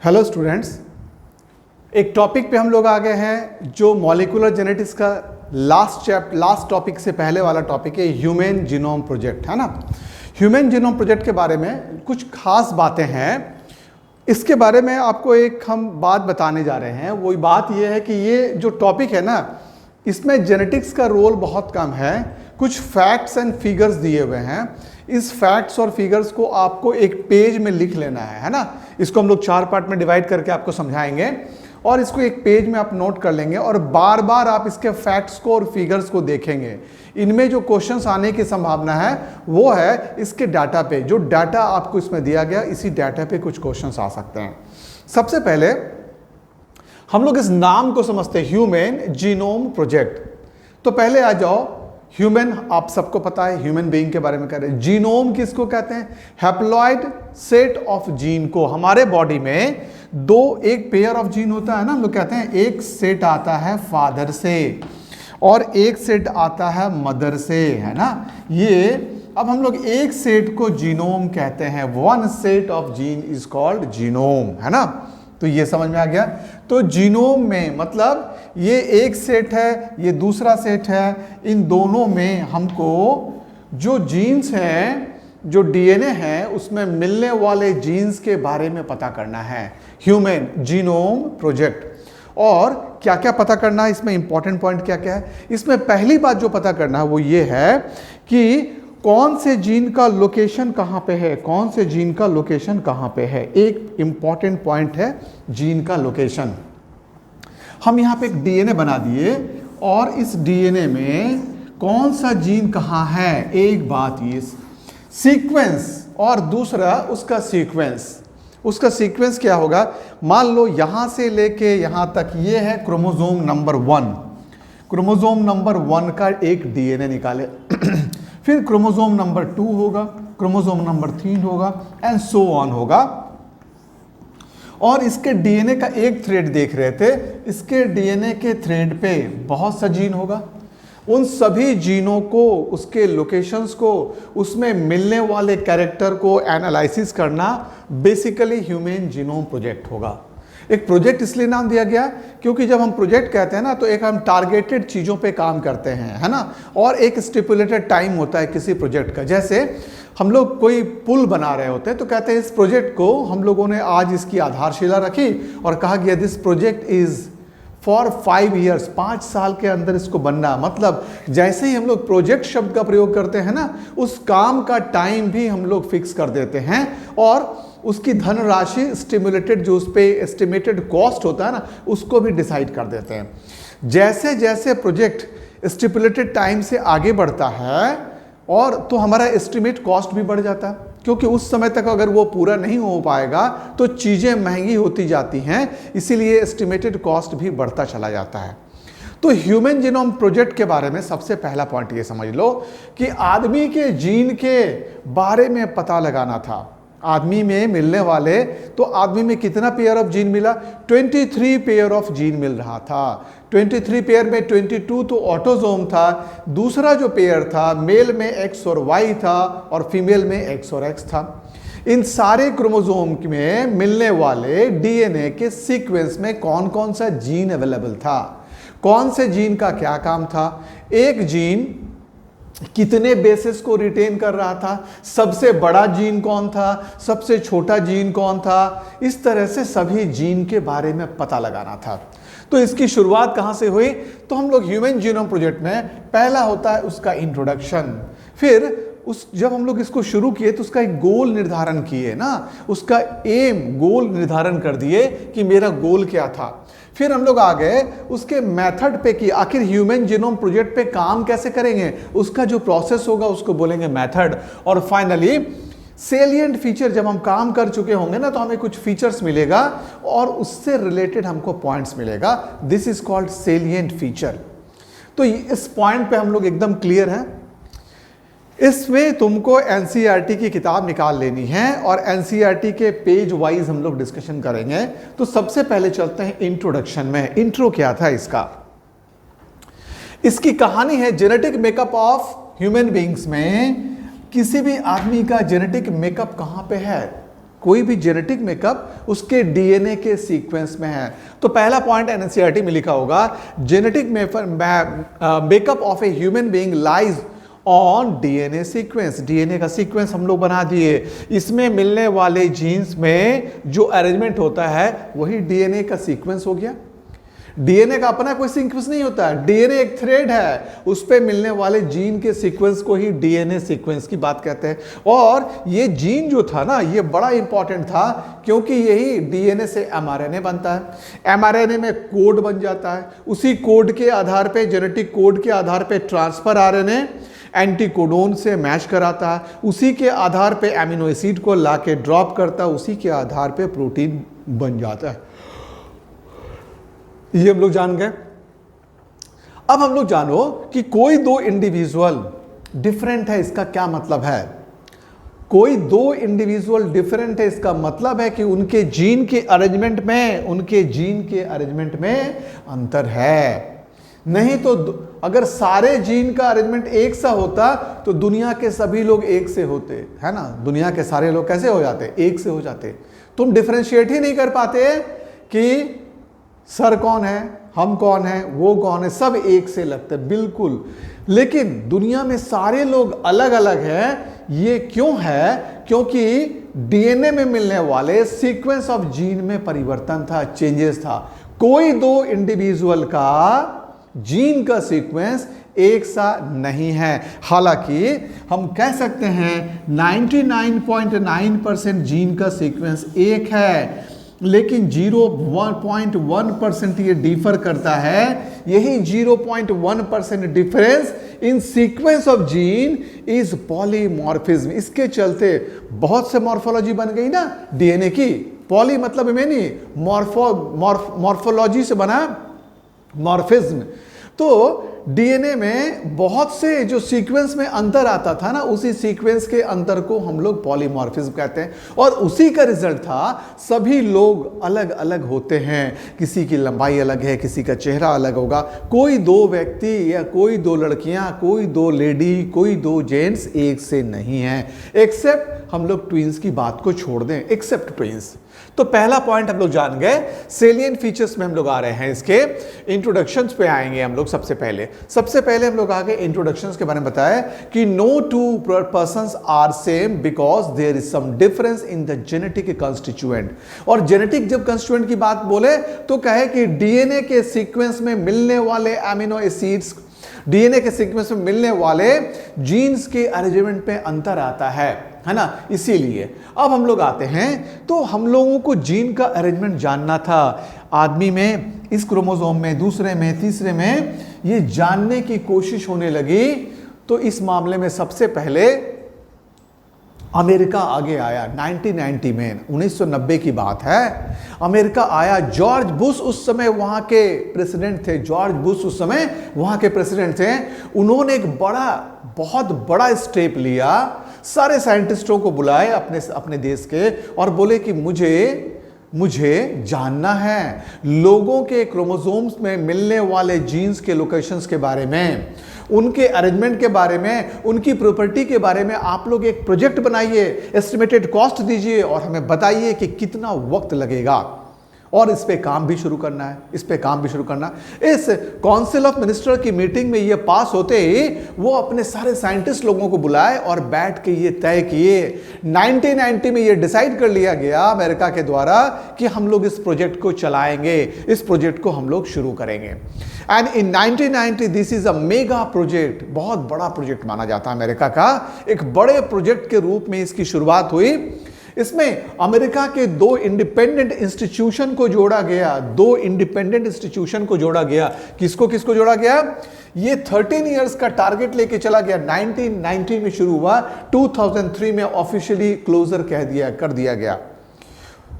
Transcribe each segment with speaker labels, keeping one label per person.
Speaker 1: Hello students, एक topic पे हम लोग आ गए हैं जो मॉलिक्यूलर जेनेटिक्स का लास्ट टॉपिक से पहले वाला टॉपिक है ह्यूमन जीनोम प्रोजेक्ट, है ना। ह्यूमन जीनोम प्रोजेक्ट के बारे में कुछ खास बातें हैं। इसके बारे में आपको एक हम बात बताने जा रहे हैं। वही बात यह है कि ये जो टॉपिक है ना, इसमें जेनेटिक्स का रोल बहुत कम है। कुछ फैक्ट्स एंड फिगर्स दिए हुए हैं। इस फैक्ट्स और फिगर्स को आपको एक पेज में लिख लेना है ना। इसको हम लोग 4 पार्ट में डिवाइड करके आपको समझाएंगे और इसको एक पेज में आप नोट कर लेंगे और बार बार आप इसके फैक्ट्स को और फिगर्स को देखेंगे। इनमें जो क्वेश्चंस आने की संभावना है वो है इसके डाटा पे। जो डाटा आपको इसमें दिया गया, इसी डाटा पे कुछ क्वेश्चंस आ सकते हैं। सबसे पहले हम लोग इस नाम को समझते हैं, ह्यूमन जीनोम प्रोजेक्ट। तो पहले आ जाओ, ह्यूमन आप सबको पता है, ह्यूमन बीइंग के बारे में कह रहे हैं। जीनोम किसको कहते हैं? हैप्लॉइड सेट ऑफ जीन को। हमारे बॉडी में एक पेयर ऑफ जीन होता है ना, हम लोग कहते हैं एक सेट आता है फादर से और एक सेट आता है मदर से, है ना। ये अब हम लोग एक सेट को जीनोम कहते हैं। One set of gene is called genome, है ना। तो ये समझ में आ गया। तो जीनोम में मतलब ये एक सेट है, ये दूसरा सेट है। इन दोनों में हमको जो जीन्स हैं, जो डीएनए है, उसमें मिलने वाले जीन्स के बारे में पता करना है। Human genome project. और क्या क्या पता करना है, इसमें इंपॉर्टेंट पॉइंट क्या क्या है? इसमें पहली बात जो पता करना है वो ये है कि कौन से जीन का लोकेशन कहाँ पे है, कौन से जीन का लोकेशन कहाँ पे है। एक इंपॉर्टेंट पॉइंट है जीन का लोकेशन। हम यहाँ पे एक डीएनए बना दिए और इस डीएनए में कौन सा जीन कहाँ है, एक बात ये सीक्वेंस, और दूसरा उसका सीक्वेंस। उसका सीक्वेंस क्या होगा? मान लो यहाँ से लेके यहाँ तक ये है क्रोमोसोम नंबर 1। क्रोमोसोम नंबर 1 का एक डीएनए निकाले फिर क्रोमोसोम नंबर 2 होगा, क्रोमोसोम नंबर 3 होगा एंड सो ऑन होगा। और इसके डीएनए का एक थ्रेड देख रहे थे। इसके डीएनए के थ्रेड पे बहुत सा जीन होगा। उन सभी जीनों को, उसके लोकेशंस को, उसमें मिलने वाले कैरेक्टर को एनालिसिस करना बेसिकली ह्यूमन जीनोम प्रोजेक्ट होगा। एक प्रोजेक्ट इसलिए नाम दिया गया क्योंकि जब हम प्रोजेक्ट कहते हैं ना, तो एक हम टारगेटेड चीज़ों पे काम करते हैं, है ना। और एक स्टिपुलेटेड टाइम होता है किसी प्रोजेक्ट का। जैसे हम लोग कोई पुल बना रहे होते हैं तो कहते हैं इस प्रोजेक्ट को हम लोगों ने आज इसकी आधारशिला रखी और कहा गया this project is for 5 years, 5 साल के अंदर इसको बनना। मतलब जैसे ही हम लोग प्रोजेक्ट शब्द का प्रयोग करते हैं ना, उस काम का टाइम भी हम लोग फिक्स कर देते हैं और उसकी धनराशि स्टिमुलेटेड, जो उस पे एस्टिमेटेड कॉस्ट होता है ना, उसको भी डिसाइड कर देते हैं। जैसे जैसे प्रोजेक्ट स्टिपुलेटेड टाइम से आगे बढ़ता है और तो हमारा एस्टिमेट कॉस्ट भी बढ़ जाता है, क्योंकि उस समय तक अगर वो पूरा नहीं हो पाएगा तो चीज़ें महंगी होती जाती हैं, इसीलिए एस्टिमेटेड कॉस्ट भी बढ़ता चला जाता है। तो ह्यूमन जीनोम प्रोजेक्ट के बारे में सबसे पहला पॉइंट ये समझ लो कि आदमी के जीन के बारे में पता लगाना था। आदमी में मिलने वाले, तो आदमी में कितना पेयर ऑफ जीन मिला? 23 पेयर ऑफ जीन मिल रहा था। 23 पेयर में 22 तो ऑटोजोम था, दूसरा जो पेयर था मेल में X और Y था और फीमेल में X और X था। इन सारे क्रोमोसोम में मिलने वाले डीएनए के सीक्वेंस में कौन कौन सा जीन अवेलेबल था, कौन से जीन का क्या काम था, एक जीन कितने बेसिस को रिटेन कर रहा था, सबसे बड़ा जीन कौन था, सबसे छोटा जीन कौन था, इस तरह से सभी जीन के बारे में पता लगाना था। तो इसकी शुरुआत कहाँ से हुई? तो हम लोग ह्यूमन जीनोम प्रोजेक्ट में पहला होता है उसका इंट्रोडक्शन। फिर जब हम लोग इसको शुरू किए तो उसका एक गोल निर्धारण किए ना, उसका गोल निर्धारण कर दिए कि मेरा गोल क्या था। फिर हम लोग आ गए उसके मेथड पे कि आखिर ह्यूमन जीनोम प्रोजेक्ट पे काम कैसे करेंगे, उसका जो प्रोसेस होगा उसको बोलेंगे मेथड। और फाइनली सेलिएंट फीचर, जब हम काम कर चुके होंगे ना तो हमें कुछ फीचर्स मिलेगा और उससे रिलेटेड हमको पॉइंट्स मिलेगा। This is called salient feature. तो इस पॉइंट पे हम लोग एकदम क्लियर हैं। इसमें तुमको एनसीईआरटी की किताब निकाल लेनी है और एनसीईआरटी के पेज वाइज हम लोग डिस्कशन करेंगे। तो सबसे पहले चलते हैं इंट्रोडक्शन में। इंट्रो क्या था इसका? इसकी कहानी है genetic makeup of human beings में किसी भी आदमी का जेनेटिक मेकअप कहाँ पे है, कोई भी जेनेटिक मेकअप उसके डीएनए के सीक्वेंस में है। तो पहला पॉइंट एनसीईआरटी में लिखा होगा, genetic makeup of a human being lies on DNA sequence. DNA का सीक्वेंस हम लोग बना दिए, इसमें मिलने वाले जीन्स में जो अरेंजमेंट होता है वही डीएनए का सीक्वेंस हो गया। डीएनए का अपना कोई सीक्वेंस नहीं होता है, डीएनए एक थ्रेड है, उस पे मिलने वाले जीन के सीक्वेंस को ही डीएनए सीक्वेंस की बात कहते हैं। और ये जीन जो था ना, ये बड़ा इंपॉर्टेंट था क्योंकि यही डीएनए से एमआरएनए बनता है, एमआरएनए में कोड बन जाता है, उसी कोड के आधार पे, जेनेटिक कोड के आधार पे ट्रांसफर आरएनए एंटीकोडोन से मैच कराता है, उसी के आधार पे एमिनो एसिड को लाके ड्रॉप करता है, उसी के आधार पे प्रोटीन बन जाता है। ये हम लोग जान गए। अब हम लोग जानो कि कोई दो इंडिविजुअल डिफरेंट है, इसका क्या मतलब है? कोई दो इंडिविजुअल डिफरेंट है, इसका मतलब है कि उनके जीन के अरेंजमेंट में अंतर है। नहीं तो अगर सारे जीन का अरेंजमेंट एक सा होता तो दुनिया के सभी लोग एक से होते, है ना। दुनिया के सारे लोग कैसे हो जाते? एक से हो जाते। तुम डिफरेंशिएट ही नहीं कर पाते कि सर कौन है, हम कौन है, वो कौन है, सब एक से लगते बिल्कुल। लेकिन दुनिया में सारे लोग अलग अलग हैं। ये क्यों है? क्योंकि डीएनए में मिलने वाले सीक्वेंस ऑफ जीन में परिवर्तन था, चेंजेस था। कोई दो इंडिविजुअल का जीन का सीक्वेंस एक सा नहीं है। हालांकि हम कह सकते हैं 99.9% जीन का सीक्वेंस एक है, लेकिन 0.1% ये डिफर करता है। यही 0.1% difference in sequence of gene is polymorphism. इसके चलते बहुत से मॉर्फोलॉजी बन गई ना डीएनए की। पॉली मतलब में नहीं, मॉर्फोलॉजी से बना मॉर्फिज्म। तो डीएनए में बहुत से जो सीक्वेंस में अंतर आता था ना, उसी सीक्वेंस के अंतर को हम लोग पॉलीमॉर्फिज्म कहते हैं। और उसी का रिजल्ट था सभी लोग अलग अलग होते हैं। किसी की लंबाई अलग है, किसी का चेहरा अलग होगा। कोई दो व्यक्ति या कोई दो लड़कियां, कोई दो लेडी, कोई दो जेंट्स एक से नहीं है, एक्सेप्ट हम लोग ट्विंस की बात को छोड़ दें, एक्सेप्ट ट्विंस। तो पहला पॉइंट हम लोग जान गए। सेलिएंट फीचर्स में हम लोग आ रहे हैं, इसके इंट्रोडक्शंस पे आएंगे हम लोग। सबसे पहले हम लोग आगे इंट्रोडक्शंस के बारे में बताया कि no two persons are same because there is some difference in the genetic constituent. और जेनेटिक जब कंस्टिट्यूएंट की बात बोले तो कहे कि डीएनए के सीक्वेंस में मिलने वाले एमिनो एसिड्स, डीएनए के सीक्वेंस में मिलने वाले जीन्स के अरेंजमेंट पे अंतर आता है ना। इसीलिए अब हम लोग आते हैं, तो हम लोगों को जीन का अरेंजमेंट जानना था। आदमी में, इस क्रोमोसोम में, दूसरे में, तीसरे में, ये जानने की कोशिश होने लगी। तो इस मामले में सबसे पहले अमेरिका आगे आया 1990 में, 1990 की बात है। अमेरिका आया, जॉर्ज बुश उस समय वहां के प्रेसिडेंट थे। जॉर्ज बुश उस समय वहां के प्रेसिडेंट थे। उन्होंने एक बहुत बड़ा स्टेप लिया। सारे साइंटिस्टों को बुलाए अपने देश के और बोले कि मुझे जानना है लोगों के क्रोमोसोम्स में मिलने वाले जीन्स के लोकेशंस के बारे में, उनके अरेंजमेंट के बारे में, उनकी प्रॉपर्टी के बारे में। आप लोग एक प्रोजेक्ट बनाइए, एस्टिमेटेड कॉस्ट दीजिए और हमें बताइए कि कितना वक्त लगेगा। और इस पे काम भी शुरू करना है, इस काउंसिल ऑफ मिनिस्टर की मीटिंग में ये पास होते ही वो अपने सारे साइंटिस्ट लोगों को बुलाए और बैठ के ये तय किए। 1990 में ये डिसाइड कर लिया गया अमेरिका के द्वारा कि हम लोग इस प्रोजेक्ट को चलाएंगे, इस प्रोजेक्ट को हम लोग शुरू करेंगे। And in 1990 this is a mega project, बहुत बड़ा प्रोजेक्ट माना जाता है अमेरिका का। एक बड़े प्रोजेक्ट के रूप में इसकी शुरुआत हुई। इसमें अमेरिका के दो इंडिपेंडेंट इंस्टीट्यूशन को जोड़ा गया। किसको जोड़ा गया? ये 13 इयर्स का टारगेट लेके चला गया। 1990 में शुरू हुआ, 2003 में ऑफिशियली क्लोजर कर दिया गया।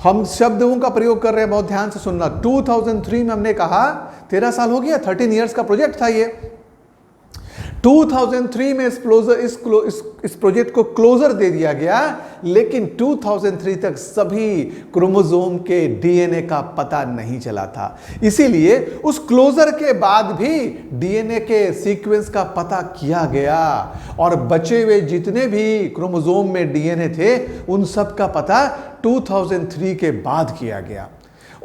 Speaker 1: हम शब्दों का प्रयोग कर रहे हैं, बहुत ध्यान से सुनना। 2003 में हमने कहा 13 साल हो गया, 13 इयर्स का प्रोजेक्ट था ये। 2003 में इस प्रोजेक्ट को क्लोजर दे दिया गया, लेकिन 2003 तक सभी क्रोमोसोम के डीएनए का पता नहीं चला था। इसीलिए उस क्लोजर के बाद भी डीएनए के सीक्वेंस का पता किया गया और बचे हुए जितने भी क्रोमोसोम में डीएनए थे उन सब का पता 2003 के बाद किया गया।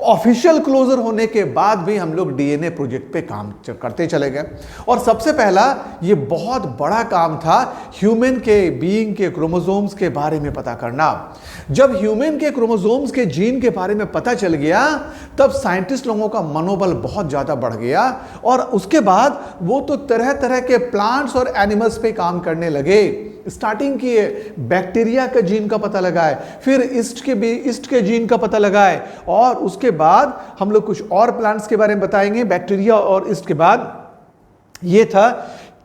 Speaker 1: ऑफिशियल क्लोजर होने के बाद भी हम लोग डीएनए प्रोजेक्ट पे काम करते चले गए और सबसे पहला ये बहुत बड़ा काम था ह्यूमन के बीइंग के क्रोमोसोम्स के बारे में पता करना। जब ह्यूमन के क्रोमोसोम्स के जीन के बारे में पता चल गया तब साइंटिस्ट लोगों का मनोबल बहुत ज़्यादा बढ़ गया और उसके बाद वो तो तरह तरह के प्लांट्स और एनिमल्स पे काम करने लगे। स्टार्टिंग किए बैक्टीरिया का जीन का पता लगाए, फिर ईस्ट के जीन का पता लगाए और उसके बाद हम लोग कुछ और प्लांट्स के बारे में बताएंगे। बैक्टीरिया और ईस्ट के बाद ये था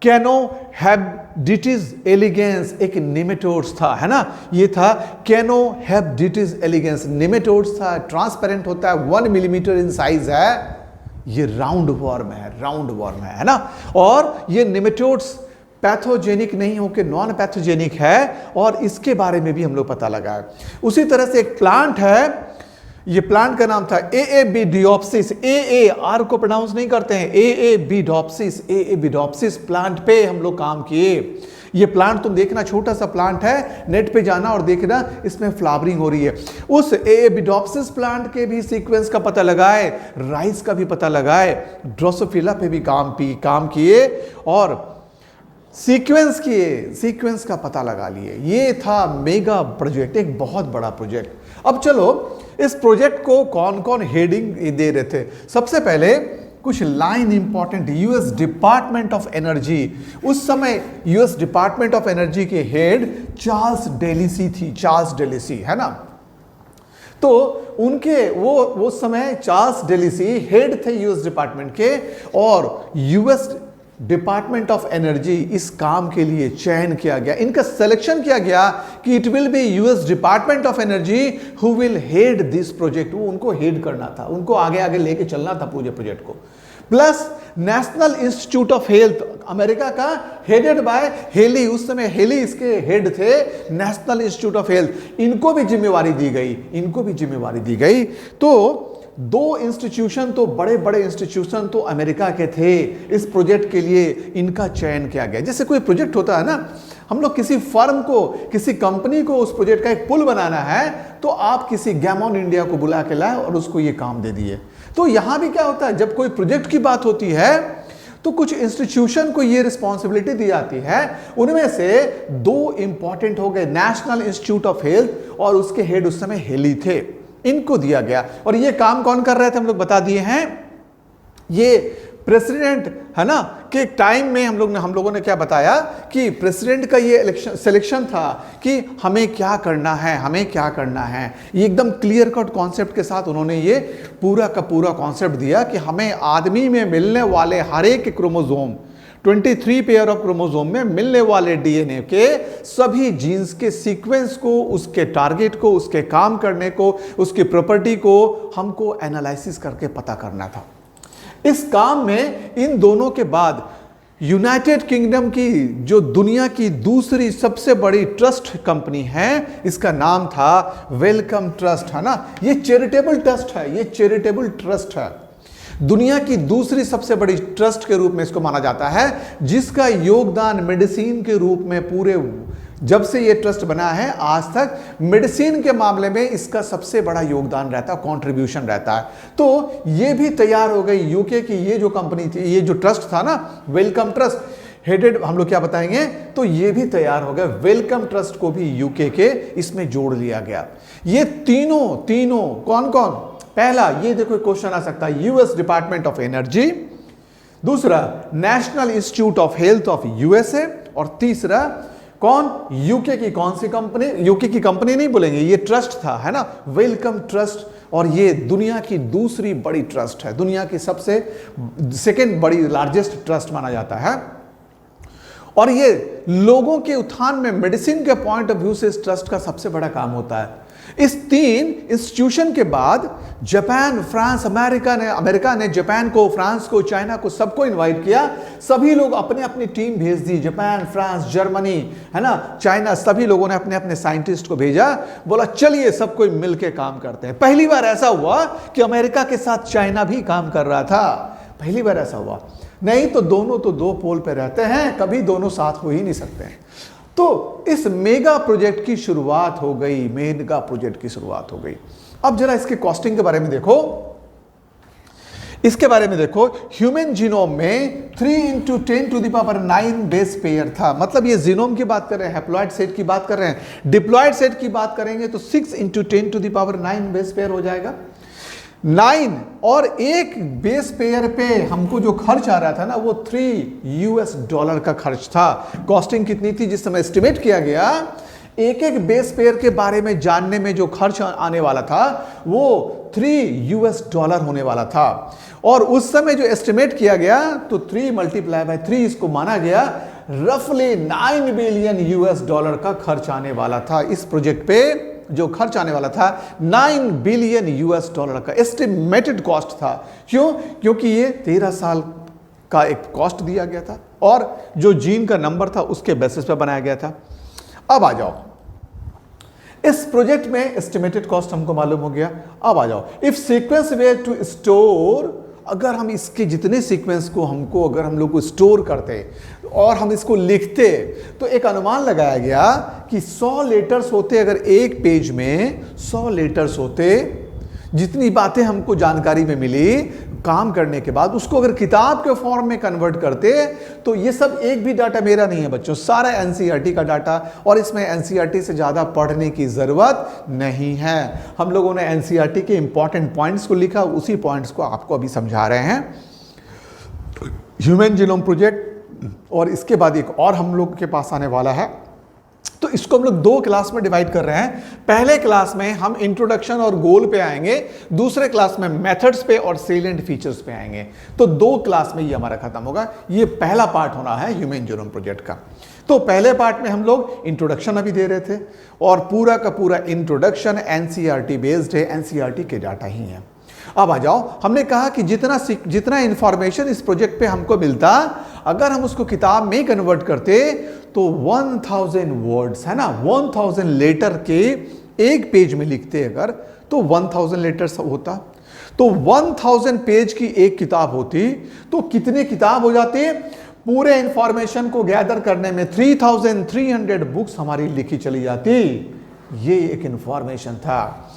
Speaker 1: कैनोहैबिडिटिस एलिगेंस, एक निमेटोड्स था, है ना, ये था कैनोहैबिडिटिस एलिगेंस। निमेटोड्स था, ट्रांसपेरेंट होता है, 1 मिलीमीटर इन साइज है, ये राउंड वर्म है ना। और ये निमेटोड्स पैथोजेनिक नहीं होकर नॉन पैथोजेनिक है और इसके बारे में भी हम लोग पता लगाए। उसी तरह से एक प्लांट है, ये प्लांट का नाम था एएबिडियोप्सिस। आर को प्रोनाउंस नहीं करते हैं, एएबिडोप्सिस प्लांट पे हम लोग काम किए। ये प्लांट तुम देखना, छोटा सा प्लांट है, नेट पे जाना और देखना इसमें फ्लावरिंग हो रही है। उस एएबिडोप्सिस प्लांट के भी सीक्वेंस का पता लगाए, राइस का भी पता लगाए, ड्रोसोफिला पे भी काम किए और सीक्वेंस का पता लगा लिए। ये था मेगा प्रोजेक्ट, एक बहुत बड़ा प्रोजेक्ट। अब चलो इस प्रोजेक्ट को कौन कौन हेडिंग दे रहे थे। सबसे पहले कुछ line important, US department of energy. उस समय यूएस डिपार्टमेंट ऑफ एनर्जी के हेड चार्ल्स डेलीसी थी, चार्ल्स डेलीसी, है ना। तो उनके वो समय चार्ल्स डेलीसी हेड थे यूएस डिपार्टमेंट के और यूएस डिपार्टमेंट ऑफ एनर्जी इस काम के लिए चयन किया गया, इनका सिलेक्शन किया गया कि it will be US department of energy who will head this project. वो उनको हेड करना था, उनको आगे आगे लेके चलना था पूरे प्रोजेक्ट को। Plus national institute of health America का, हेडेड बाय हेली, उस समय हेली इसके हेड थे, नेशनल इंस्टीट्यूट ऑफ हेल्थ, इनको भी जिम्मेवारी दी गई। तो दो इंस्टीट्यूशन, तो बड़े बड़े इंस्टीट्यूशन तो अमेरिका के थे, इस प्रोजेक्ट के लिए इनका चयन किया गया। जैसे कोई प्रोजेक्ट होता है ना, हम लोग किसी फर्म को, किसी कंपनी को उस प्रोजेक्ट का एक पुल बनाना है तो आप किसी गैमॉन इंडिया को बुला के लाए और उसको ये काम दे दिए। तो यहां भी क्या होता है, जब कोई प्रोजेक्ट की बात होती है तो कुछ इंस्टीट्यूशन को ये रिस्पॉन्सिबिलिटी दी जाती है। उनमें से दो इंपॉर्टेंट हो गए, नेशनल इंस्टीट्यूट ऑफ हेल्थ और उसके हेड उस समय हेली थे, इनको दिया गया। और ये काम कौन कर रहे थे हम लोग बता दिए हैं, ये प्रेसिडेंट, है ना, के टाइम में हम लोगों ने क्या बताया कि प्रेसिडेंट का ये इलेक्शन सिलेक्शन था कि हमें क्या करना है। ये एकदम क्लियर कट कॉन्सेप्ट के साथ उन्होंने ये पूरा का पूरा कॉन्सेप्ट दिया कि हमें आदमी में मिलने वाले हर एक क्रोमोसोम, 23 पेयर ऑफ क्रोमोसोम में मिलने वाले डीएनए के सभी जीन्स के सीक्वेंस को, उसके टारगेट को, उसके काम करने को, उसकी प्रॉपर्टी को हमको एनालिसिस करके पता करना था। इस काम में इन दोनों के बाद यूनाइटेड किंगडम की जो दुनिया की दूसरी सबसे बड़ी ट्रस्ट कंपनी है, इसका नाम था वेलकम ट्रस्ट, है ना। ये चैरिटेबल ट्रस्ट है, दुनिया की दूसरी सबसे बड़ी ट्रस्ट के रूप में इसको माना जाता है, जिसका योगदान मेडिसिन के रूप में पूरे जब से ये ट्रस्ट बना है आज तक मेडिसिन के मामले में इसका सबसे बड़ा योगदान रहता है, कंट्रीब्यूशन रहता है। तो ये भी तैयार हो गई यूके की ये जो कंपनी थी, ये जो ट्रस्ट था ना, वेलकम ट्रस्ट हेडेड, हम लोग क्या बताएंगे, तो ये भी तैयार हो गया। वेलकम ट्रस्ट को भी यूके के इसमें जोड़ लिया गया। ये तीनों कौन कौन, पहला ये देखो क्वेश्चन आ सकता है, यूएस डिपार्टमेंट ऑफ एनर्जी, दूसरा national institute of health of USA और तीसरा कौन, यूके की कौन सी कंपनी, यूके की कंपनी नहीं बोलेंगे, ये ट्रस्ट था, है ना, वेलकम ट्रस्ट। और ये दुनिया की दूसरी बड़ी ट्रस्ट है, दुनिया की सबसे सेकेंड बड़ी लार्जेस्ट ट्रस्ट माना जाता है। और ये लोगों के उत्थान में मेडिसिन के पॉइंट ऑफ व्यू से इस ट्रस्ट का सबसे बड़ा काम होता है। इस 3 इंस्टीट्यूशन के बाद जापान, फ्रांस, अमेरिका ने जापान को, फ्रांस को, चाइना को, सबको इनवाइट किया। सभी लोग अपने अपनी टीम भेज दी, जापान, फ्रांस, जर्मनी, है ना, चाइना, सभी लोगों ने अपने अपने साइंटिस्ट को भेजा। बोला चलिए सब कोई मिलके काम करते हैं। पहली बार ऐसा हुआ कि अमेरिका के साथ चाइना भी काम कर रहा था। पहली बार ऐसा हुआ। नहीं तो दोनों तो 2 पोल पे रहते हैं, कभी दोनों साथ हो ही नहीं सकते हैं। तो इस मेगा प्रोजेक्ट की शुरुआत हो गई, मेगा प्रोजेक्ट की शुरुआत हो गई। अब जरा इसके कॉस्टिंग के बारे में देखो। इसके बारे में देखो, ह्यूमन जीनोम में 3 × 10⁹ बेस पेयर था। मतलब ये जीनोम की बात कर रहे हैं, हैप्लॉइड सेट की बात कर रहे हैं। डिप्लॉइड सेट की बात करेंगे तो 6 × 10⁹ बेस पेयर हो जाएगा। 9 और एक बेस पेयर पे हमको जो खर्च आ रहा था ना, वो $3 का खर्च था। कॉस्टिंग कितनी थी जिस समय एस्टिमेट किया गया? एक एक बेस पेयर के बारे में जानने में जो खर्च आने वाला था वो $3 होने वाला था। और उस समय जो एस्टिमेट किया गया तो 3 × 3 इसको माना गया, रफली $9 बिलियन का खर्च आने वाला था। इस प्रोजेक्ट पे जो खर्च आने वाला था $9 बिलियन का एस्टिमेटेड कॉस्ट था। क्यों? क्योंकि ये 13 साल का एक कॉस्ट दिया गया था और जो जीन का नंबर था उसके बेसिस पे बनाया गया था। अब आ जाओ, इस प्रोजेक्ट में एस्टिमेटेड कॉस्ट हमको मालूम हो गया। अब आ जाओ, if sequence were to store, अगर हम इसके जितने सीक्वेंस को अगर हम लोग को स्टोर करते और हम इसको लिखते तो एक अनुमान लगाया गया कि 100 लेटर्स होते, अगर एक पेज में 100 लेटर्स होते, जितनी बातें हमको जानकारी में मिली काम करने के बाद, उसको अगर किताब के फॉर्म में कन्वर्ट करते तो ये सब एक भी डाटा मेरा नहीं है बच्चों, सारा एनसीईआरटी का डाटा। और इसमें एनसीईआरटी से ज़्यादा पढ़ने की ज़रूरत नहीं है। हम लोगों ने एनसीईआरटी के इंपॉर्टेंट पॉइंट्स को लिखा, उसी पॉइंट्स को आपको अभी समझा रहे हैं। ह्यूमन जीनोम प्रोजेक्ट, और इसके बाद एक और हम लोग के पास आने वाला है। तो इसको हम लोग 2 क्लास में डिवाइड कर रहे हैं। पहले क्लास में हम इंट्रोडक्शन और गोल पे आएंगे, दूसरे क्लास में मेथड्स पे और सेलिएंट फीचर्स पे आएंगे। तो 2 क्लास में ये हमारा खत्म होगा। ये पहला पार्ट होना है ह्यूमन जीनोम प्रोजेक्ट का। तो पहले पार्ट में हम लोग इंट्रोडक्शन अभी दे रहे थे और पूरा का पूरा इंट्रोडक्शन एनसीईआरटी बेस्ड है, एनसीईआरटी के डाटा ही है। अब आ जाओ, हमने कहा कि जितना इंफॉर्मेशन इस प्रोजेक्ट पे हमको मिलता, अगर हम उसको किताब में कन्वर्ट करते तो 1000 वर्ड्स, है ना, 1000 लेटर के एक पेज में लिखते अगर, तो 1000 लेटर्स होता। तो 1000 पेज की एक किताब होती तो कितने किताब हो जाते? पूरे इंफॉर्मेशन को गैदर करने में 3300 बुक्स हमारी लिखी चली जाती। ये एक इंफॉर्मेशन था,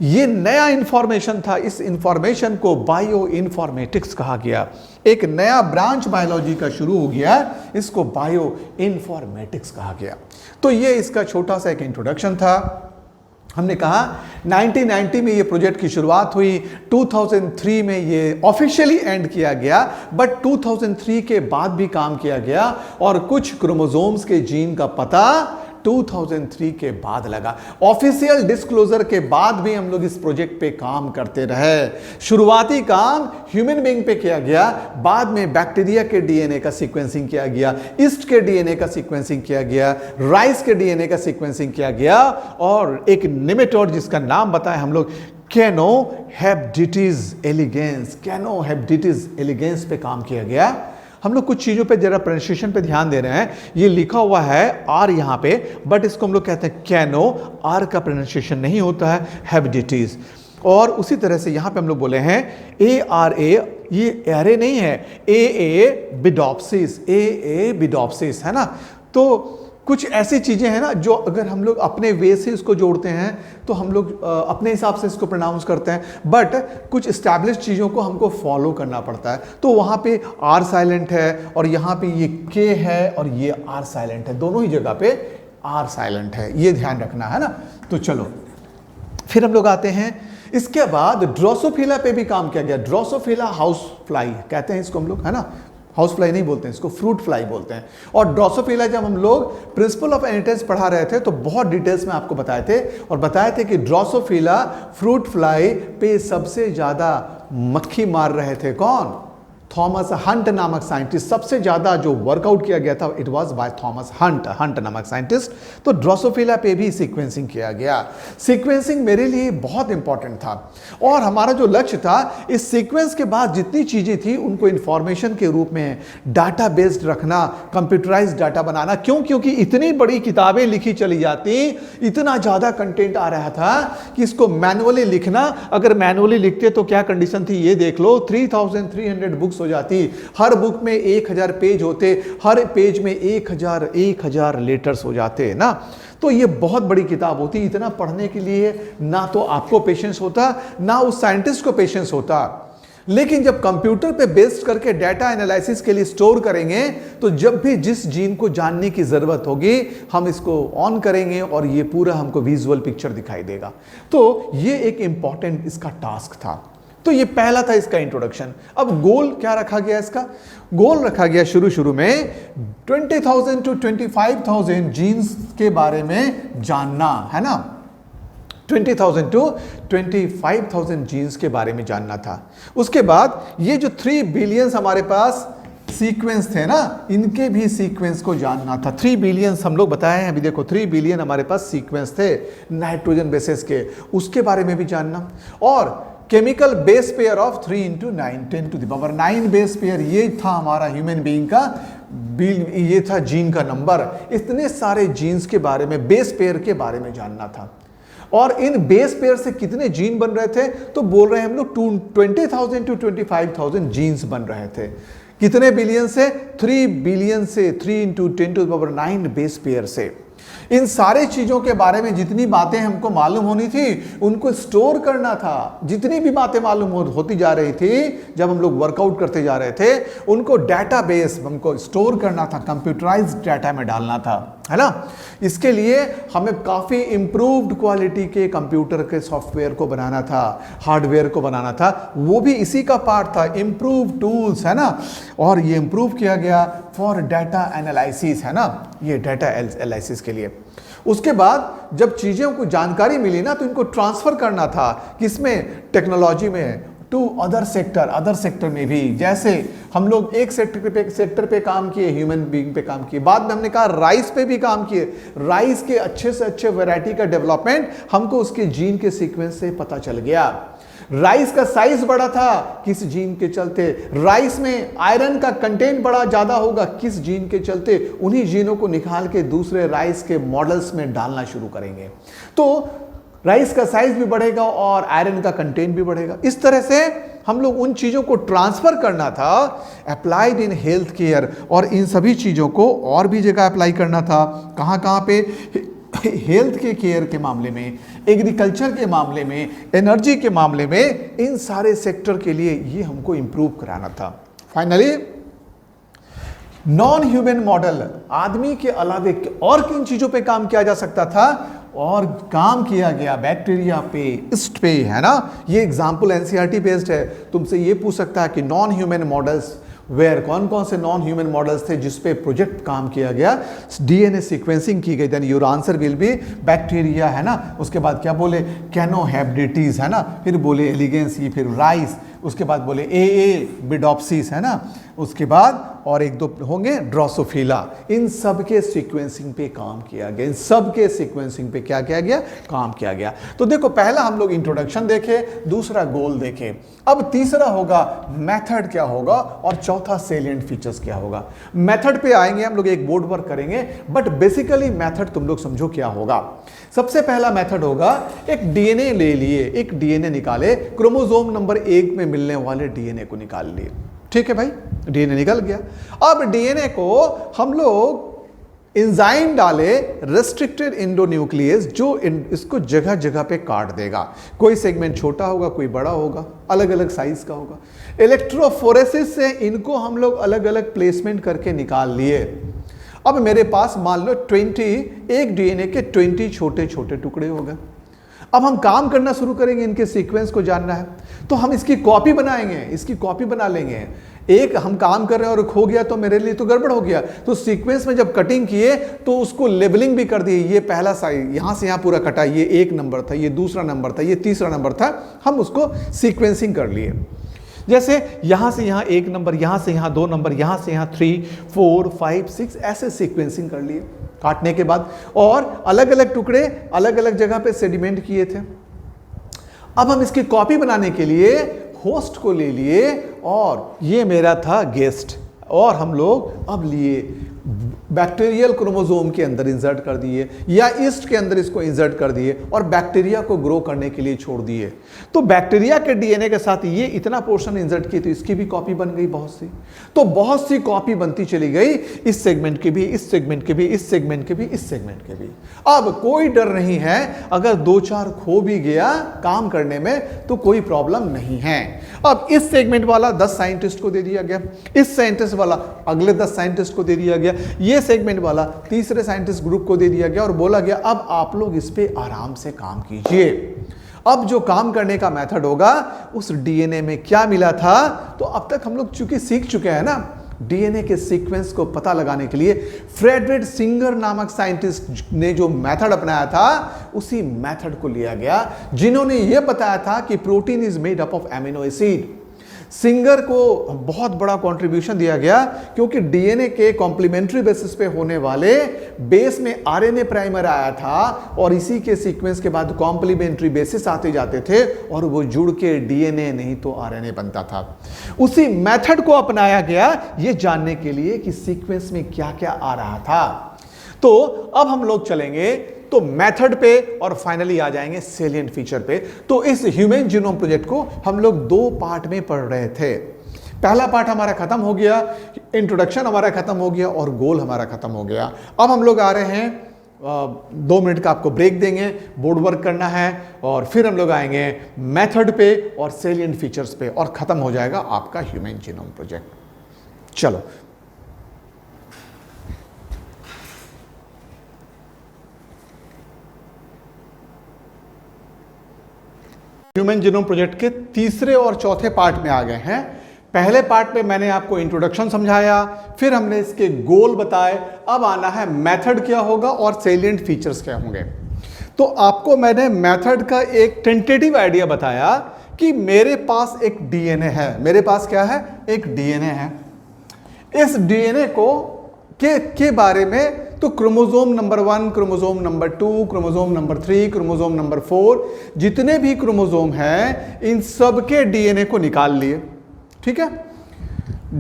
Speaker 1: ये नया इंफॉर्मेशन था। इस इंफॉर्मेशन को बायो इन्फॉर्मेटिक्स कहा गया। एक नया ब्रांच बायोलॉजी का शुरू हो गया, इसको बायो इन्फॉर्मेटिक्स कहा गया। तो ये इसका छोटा सा एक इंट्रोडक्शन था। हमने कहा 1990 में ये प्रोजेक्ट की शुरुआत हुई, 2003 में ये ऑफिशियली एंड किया गया, बट 2003 के बाद भी काम किया गया और कुछ क्रोमोसोम्स के जीन का पता 2003 के बाद लगा। ऑफिशियल डिस्क्लोजर के बाद भी हम लोग इस प्रोजेक्ट पे काम करते रहे। शुरुआती काम ह्यूमन बीइंग पे किया गया, बाद में बैक्टीरिया के डीएनए का सीक्वेंसिंग किया गया, ईस्ट के डीएनए का सीक्वेंसिंग किया गया, राइस के डीएनए का सीक्वेंसिंग किया गया और एक निमेटोड जिसका नाम बताएं हम लोग, कैनोहेप्डिटिस एलिगेंस पे काम किया गया। हम लोग कुछ चीज़ों पे जरा प्रोनाउंसिएशन पे ध्यान दे रहे हैं। ये लिखा हुआ है आर यहाँ पे, बट इसको हम लोग कहते हैं कैनो, आर का प्रोनाउंसिएशन नहीं होता है, हेप्डिटिस। और उसी तरह से यहाँ पे हम लोग बोले हैं ARA, ये एरे नहीं है, AA बिडॉप्सिस, है ना। तो कुछ ऐसी चीज़ें हैं ना जो अगर हम लोग अपने वे से इसको जोड़ते हैं तो हम लोग अपने हिसाब से इसको प्रोनाउंस करते हैं, बट कुछ एस्टैब्लिश चीज़ों को हमको फॉलो करना पड़ता है। तो वहाँ पे आर साइलेंट है और यहाँ पे ये के है और ये आर साइलेंट है, दोनों ही जगह पे आर साइलेंट है, ये ध्यान रखना है ना। तो चलो फिर हम लोग आते हैं, इसके बाद ड्रोसोफिला पे भी काम किया गया। ड्रोसोफिला हाउस फ्लाई कहते हैं इसको हम लोग, है ना, हाउस फ्लाई नहीं बोलते हैं इसको, फ्रूट फ्लाई बोलते हैं। और ड्रोसोफिला जब हम लोग प्रिंसिपल ऑफ इनहेरिटेंस पढ़ा रहे थे तो बहुत डिटेल्स में आपको बताए थे और बताए थे कि ड्रोसोफिला फ्रूट फ्लाई पे सबसे ज़्यादा मक्खी मार रहे थे कौन? थॉमस हंट नामक साइंटिस्ट, सबसे ज्यादा जो वर्कआउट किया गया था it was by Thomas Hunt नामक साइंटिस्ट। तो ड्रोसोफिला पे भी सीक्वेंसिंग किया गया। सीक्वेंसिंग मेरे लिए बहुत इंपॉर्टेंट था और हमारा जो लक्ष्य था इस सीक्वेंस के बाद जितनी चीजें थी उनको इंफॉर्मेशन के रूप में डाटा बेस्ड रखना, कंप्यूटराइज्ड डाटा बनाना। क्यों? क्योंकि इतनी बड़ी किताबें लिखी चली जाती, इतना ज्यादा कंटेंट आ रहा था कि इसको मैनुअली लिखना, अगर मैनुअली लिखते तो क्या कंडीशन थी ये देख लो, 3300 बुक्स हो जाती, हर बुक में 1000 पेज होते, हर पेज में 1000 लेटर्स हो जाते ना। तो ये बहुत बड़ी किताब होती, इतना पढ़ने के लिए ना तो आपको पेशेंस होता ना उस साइंटिस्ट को पेशेंस होता। लेकिन जब कंप्यूटर पे बेस्ड करके डाटा एनालिसिस के लिए स्टोर करेंगे तो जब भी जिस जीन को जानने की जरूरत होगी हम इसको ऑन करेंगे और ये पूरा हमको विजुअल पिक्चर दिखाई देगा। तो ये एक इंपॉर्टेंट इसका टास्क था। तो ये पहला था इसका इंट्रोडक्शन। अब गोल क्या रखा गया? इसका गोल रखा गया शुरू में 20,000 to 25,000 जीन्स के बारे में जानना, है ना। 20,000 to 25,000 जीन्स के बारे में जानना था। उसके बाद ये जो 3 बिलियन हमारे पास सीक्वेंस थे ना, इनके भी सीक्वेंस को जानना था। 3 बिलियन हम लोग बताए हैं, अभी देखो 3 बिलियन हमारे पास सीक्वेंस थे नाइट्रोजन बेसिस के, उसके बारे में भी जानना। और chemical base pair of 3 into 9 10 to the power 9 base pair, ये था हमारा ह्यूमन बीइंग का ये था जीन का नंबर। इतने सारे जीन्स के बारे में, बेस पेयर के बारे में जानना था। और इन बेस पेयर से कितने जीन बन रहे थे? तो बोल रहे हैं हम लोग 20,000 to 25,000 जीन्स बन रहे थे। कितने बिलियन से? 3 बिलियन से, 3 into 10 to the power 9 base pair से। इन सारे चीजों के बारे में जितनी बातें हमको मालूम होनी थी उनको स्टोर करना था। जितनी भी बातें मालूम होती जा रही थी जब हम लोग वर्कआउट करते जा रहे थे उनको डाटाबेस हमको स्टोर करना था, कंप्यूटराइज्ड डाटा में डालना था, है ना। इसके लिए हमें काफी इंप्रूव्ड क्वालिटी के कंप्यूटर के सॉफ्टवेयर को बनाना था, हार्डवेयर को बनाना था, वो भी इसी का पार्ट था, इंप्रूव टूल्स, है ना। और ये इंप्रूव किया गया फॉर डाटा एनालिसिस, है ना, ये डाटा एनालिसिस के लिए। उसके बाद जब चीजों को जानकारी मिली ना तो इनको ट्रांसफर करना था, किसमें? टेक्नोलॉजी में, टू अदर सेक्टर में भी। जैसे हम लोग एक सेक्टर पे काम किए, ह्यूमन बीइंग पे काम किए, बाद में हमने कहा राइस पे भी काम किए। राइस के अच्छे से अच्छे वैरायटी का डेवलपमेंट हमको उसके जीन के सीक्वेंस से पता चल गया। राइस का साइज बड़ा था, किस जीन के चलते? राइस में आयरन का कंटेंट बड़ा ज्यादा होगा, किस जीन के चलते? उन्हीं जीनों को निकाल के दूसरे राइस के मॉडल्स में डालना शुरू करेंगे तो राइस का साइज भी बढ़ेगा और आयरन का कंटेंट भी बढ़ेगा। इस तरह से हम लोग उन चीजों को ट्रांसफर करना था, अप्लाइड इन हेल्थ केयर, और इन सभी चीजों को और भी जगह अप्लाई करना था। कहाँ पे? हेल्थ के केयर के मामले में, एग्रीकल्चर के मामले में, एनर्जी के मामले में, इन सारे सेक्टर के लिए ये हमको इंप्रूव कराना था। फाइनली नॉन ह्यूमन मॉडल, आदमी के अलावे और किन चीजों पे काम किया जा सकता था? और काम किया गया बैक्टीरिया पे, ईस्ट पे, है ना। ये एग्जाम्पल एनसीईआरटी बेस्ड है। तुमसे ये पूछ सकता है कि नॉन ह्यूमन मॉडल्स वेयर, कौन कौन से नॉन ह्यूमन मॉडल्स थे जिसपे प्रोजेक्ट काम किया गया, डीएनए सीक्वेंसिंग की गई। Then your answer will be bacteria, है ना। उसके बाद क्या बोले? कैनोहैबिडिटीज, है ना। फिर बोले एलिगेंसी, फिर राइस, उसके बाद बोले बिडॉप्सिस, है ना। उसके बाद और एक दो होंगे ड्रोसोफिला। इन सब के सीक्वेंसिंग पे काम किया गया, इन सब के सीक्वेंसिंग पे क्या किया गया? काम किया गया। तो देखो पहला हम लोग इंट्रोडक्शन देखे, दूसरा गोल देखे, अब तीसरा होगा मेथड क्या होगा, और चौथा सेलिएंट फीचर्स क्या होगा। मेथड पे आएंगे हम लोग, एक बोर्ड वर्क करेंगे, बट बेसिकली मेथड तुम लोग समझो क्या होगा। सबसे पहला मेथड होगा, एक डीएनए ले लिए, एक डीएनए निकाले, क्रोमोसोम नंबर 1 में मिलने वाले डीएनए को निकाल लिए। ठीक है भाई, डीएनए निकल गया। अब डीएनए को हम लोग एंजाइम डाले, रेस्ट्रिक्टेड एंडोन्यूक्लियस, जो इसको जगह जगह पे काट देगा। कोई सेगमेंट छोटा होगा, कोई बड़ा होगा, अलग अलग साइज का होगा। इलेक्ट्रोफोरेसिस से इनको हम लोग अलग अलग प्लेसमेंट करके निकाल लिए। अब मेरे पास मान लो एक डीएनए के 20 छोटे छोटे टुकड़े हो गए। अब हम काम करना शुरू करेंगे, इनके सीक्वेंस को जानना है तो हम इसकी कॉपी बनाएंगे, इसकी कॉपी बना लेंगे। एक हम काम कर रहे हैं और खो गया तो मेरे लिए तो गड़बड़ हो गया। तो सीक्वेंस में जब कटिंग किए तो उसको लेबलिंग भी कर दिए, ये पहला साइज यहां से यहां पूरा कटा, ये 1 नंबर था, ये दूसरा नंबर था, ये तीसरा नंबर था, हम उसको सीक्वेंसिंग कर लिए। जैसे यहां से यहां 1 नंबर, यहां से यहां 2 नंबर, यहां से यहां 3 4 5 6 ऐसे सीक्वेंसिंग कर लिए काटने के बाद, और अलग अलग टुकड़े अलग अलग जगह पे सेडिमेंट किए थे। अब हम इसकी कॉपी बनाने के लिए होस्ट को ले लिए, और ये मेरा था गेस्ट, और हम लोग अब लिए बैक्टीरियल क्रोमोसोम के अंदर इंसर्ट कर दिए, या ईस्ट के अंदर इसको इंसर्ट कर दिए, और बैक्टीरिया को ग्रो करने के लिए छोड़ दिए। तो बैक्टीरिया के डीएनए के साथ ये इतना पोर्शन इंसर्ट किए, तो इसकी भी कॉपी बन गई बहुत सी। तो बहुत सी कॉपी बनती चली गई, इस सेगमेंट की भी, इस सेगमेंट की भी, इस सेगमेंट की भी, इस सेगमेंट की भी। अब कोई डर नहीं है, अगर 2-4 खो भी गया काम करने में तो कोई प्रॉब्लम नहीं है। अब इस सेगमेंट वाला 10 साइंटिस्ट को दे दिया गया, इस साइंटिस्ट वाला अगले 10 साइंटिस्ट को दे दिया गया, ये सेगमेंट वाला तीसरे साइंटिस्ट ग्रुप को दे दिया गया, और बोला गया अब आप लोग इस पे आराम से काम कीजिए। अब जो काम करने का मेथड होगा, उस डीएनए में क्या मिला था, तो अब तक हम लोग चूंकि सीख चुके हैं ना, डीएनए के सीक्वेंस को पता लगाने के लिए फ्रेडरिक सिंगर नामक साइंटिस्ट ने जो मेथड अपनाया था, उसी मेथड को लिया गया, जिन्होंने यह बताया था कि protein is made up of amino acid. Singer को बहुत बड़ा कंट्रीब्यूशन दिया गया, क्योंकि डीएनए के कॉम्प्लीमेंट्री बेसिस पे होने वाले बेस में आरएनए प्राइमर आया था, और इसी के सीक्वेंस के बाद कॉम्प्लीमेंट्री बेसिस आते जाते थे, और वो जुड़ के डीएनए नहीं तो आरएनए बनता था। उसी मेथड को अपनाया गया ये जानने के लिए कि सीक्वेंस में क्या क्या आ रहा था। तो अब हम लोग चलेंगे तो मेथड पे, और फाइनली आ जाएंगे सेलिएंट फीचर पे। तो इस ह्यूमन जीनोम प्रोजेक्ट को हम लोग 2 पार्ट में पढ़ रहे थे। पहला पार्ट हमारा खत्म हो गया, इंट्रोडक्शन हमारा खत्म हो गया, और गोल हमारा खत्म हो गया। अब हम लोग आ रहे हैं 2 मिनट का आपको ब्रेक देंगे, बोर्ड वर्क करना है, और फिर हम लोग आएंगे मेथड पे और सेलिएंट फीचर्स पे, और खत्म हो जाएगा आपका ह्यूमन जीनोम प्रोजेक्ट। चलो, ह्यूमन जीनोम प्रोजेक्ट के तीसरे और चौथे पार्ट में आ गए हैं। पहले पार्ट में मैंने आपको इंट्रोडक्शन समझाया, फिर हमने इसके गोल बताए, अब आना है मेथड क्या होगा और सेलिएंट फीचर्स क्या होंगे। तो आपको मैंने मेथड का एक टेंटेटिव आइडिया बताया कि मेरे पास एक डीएनए है, मेरे पास क्या है, एक डीएनए है। इस डीएनए के बारे में तो chromosome number 1, chromosome number 2, chromosome number 3, chromosome number 4, जितने भी क्रोमोसोम हैं, इन सब के डीएनए को निकाल लिए। ठीक है,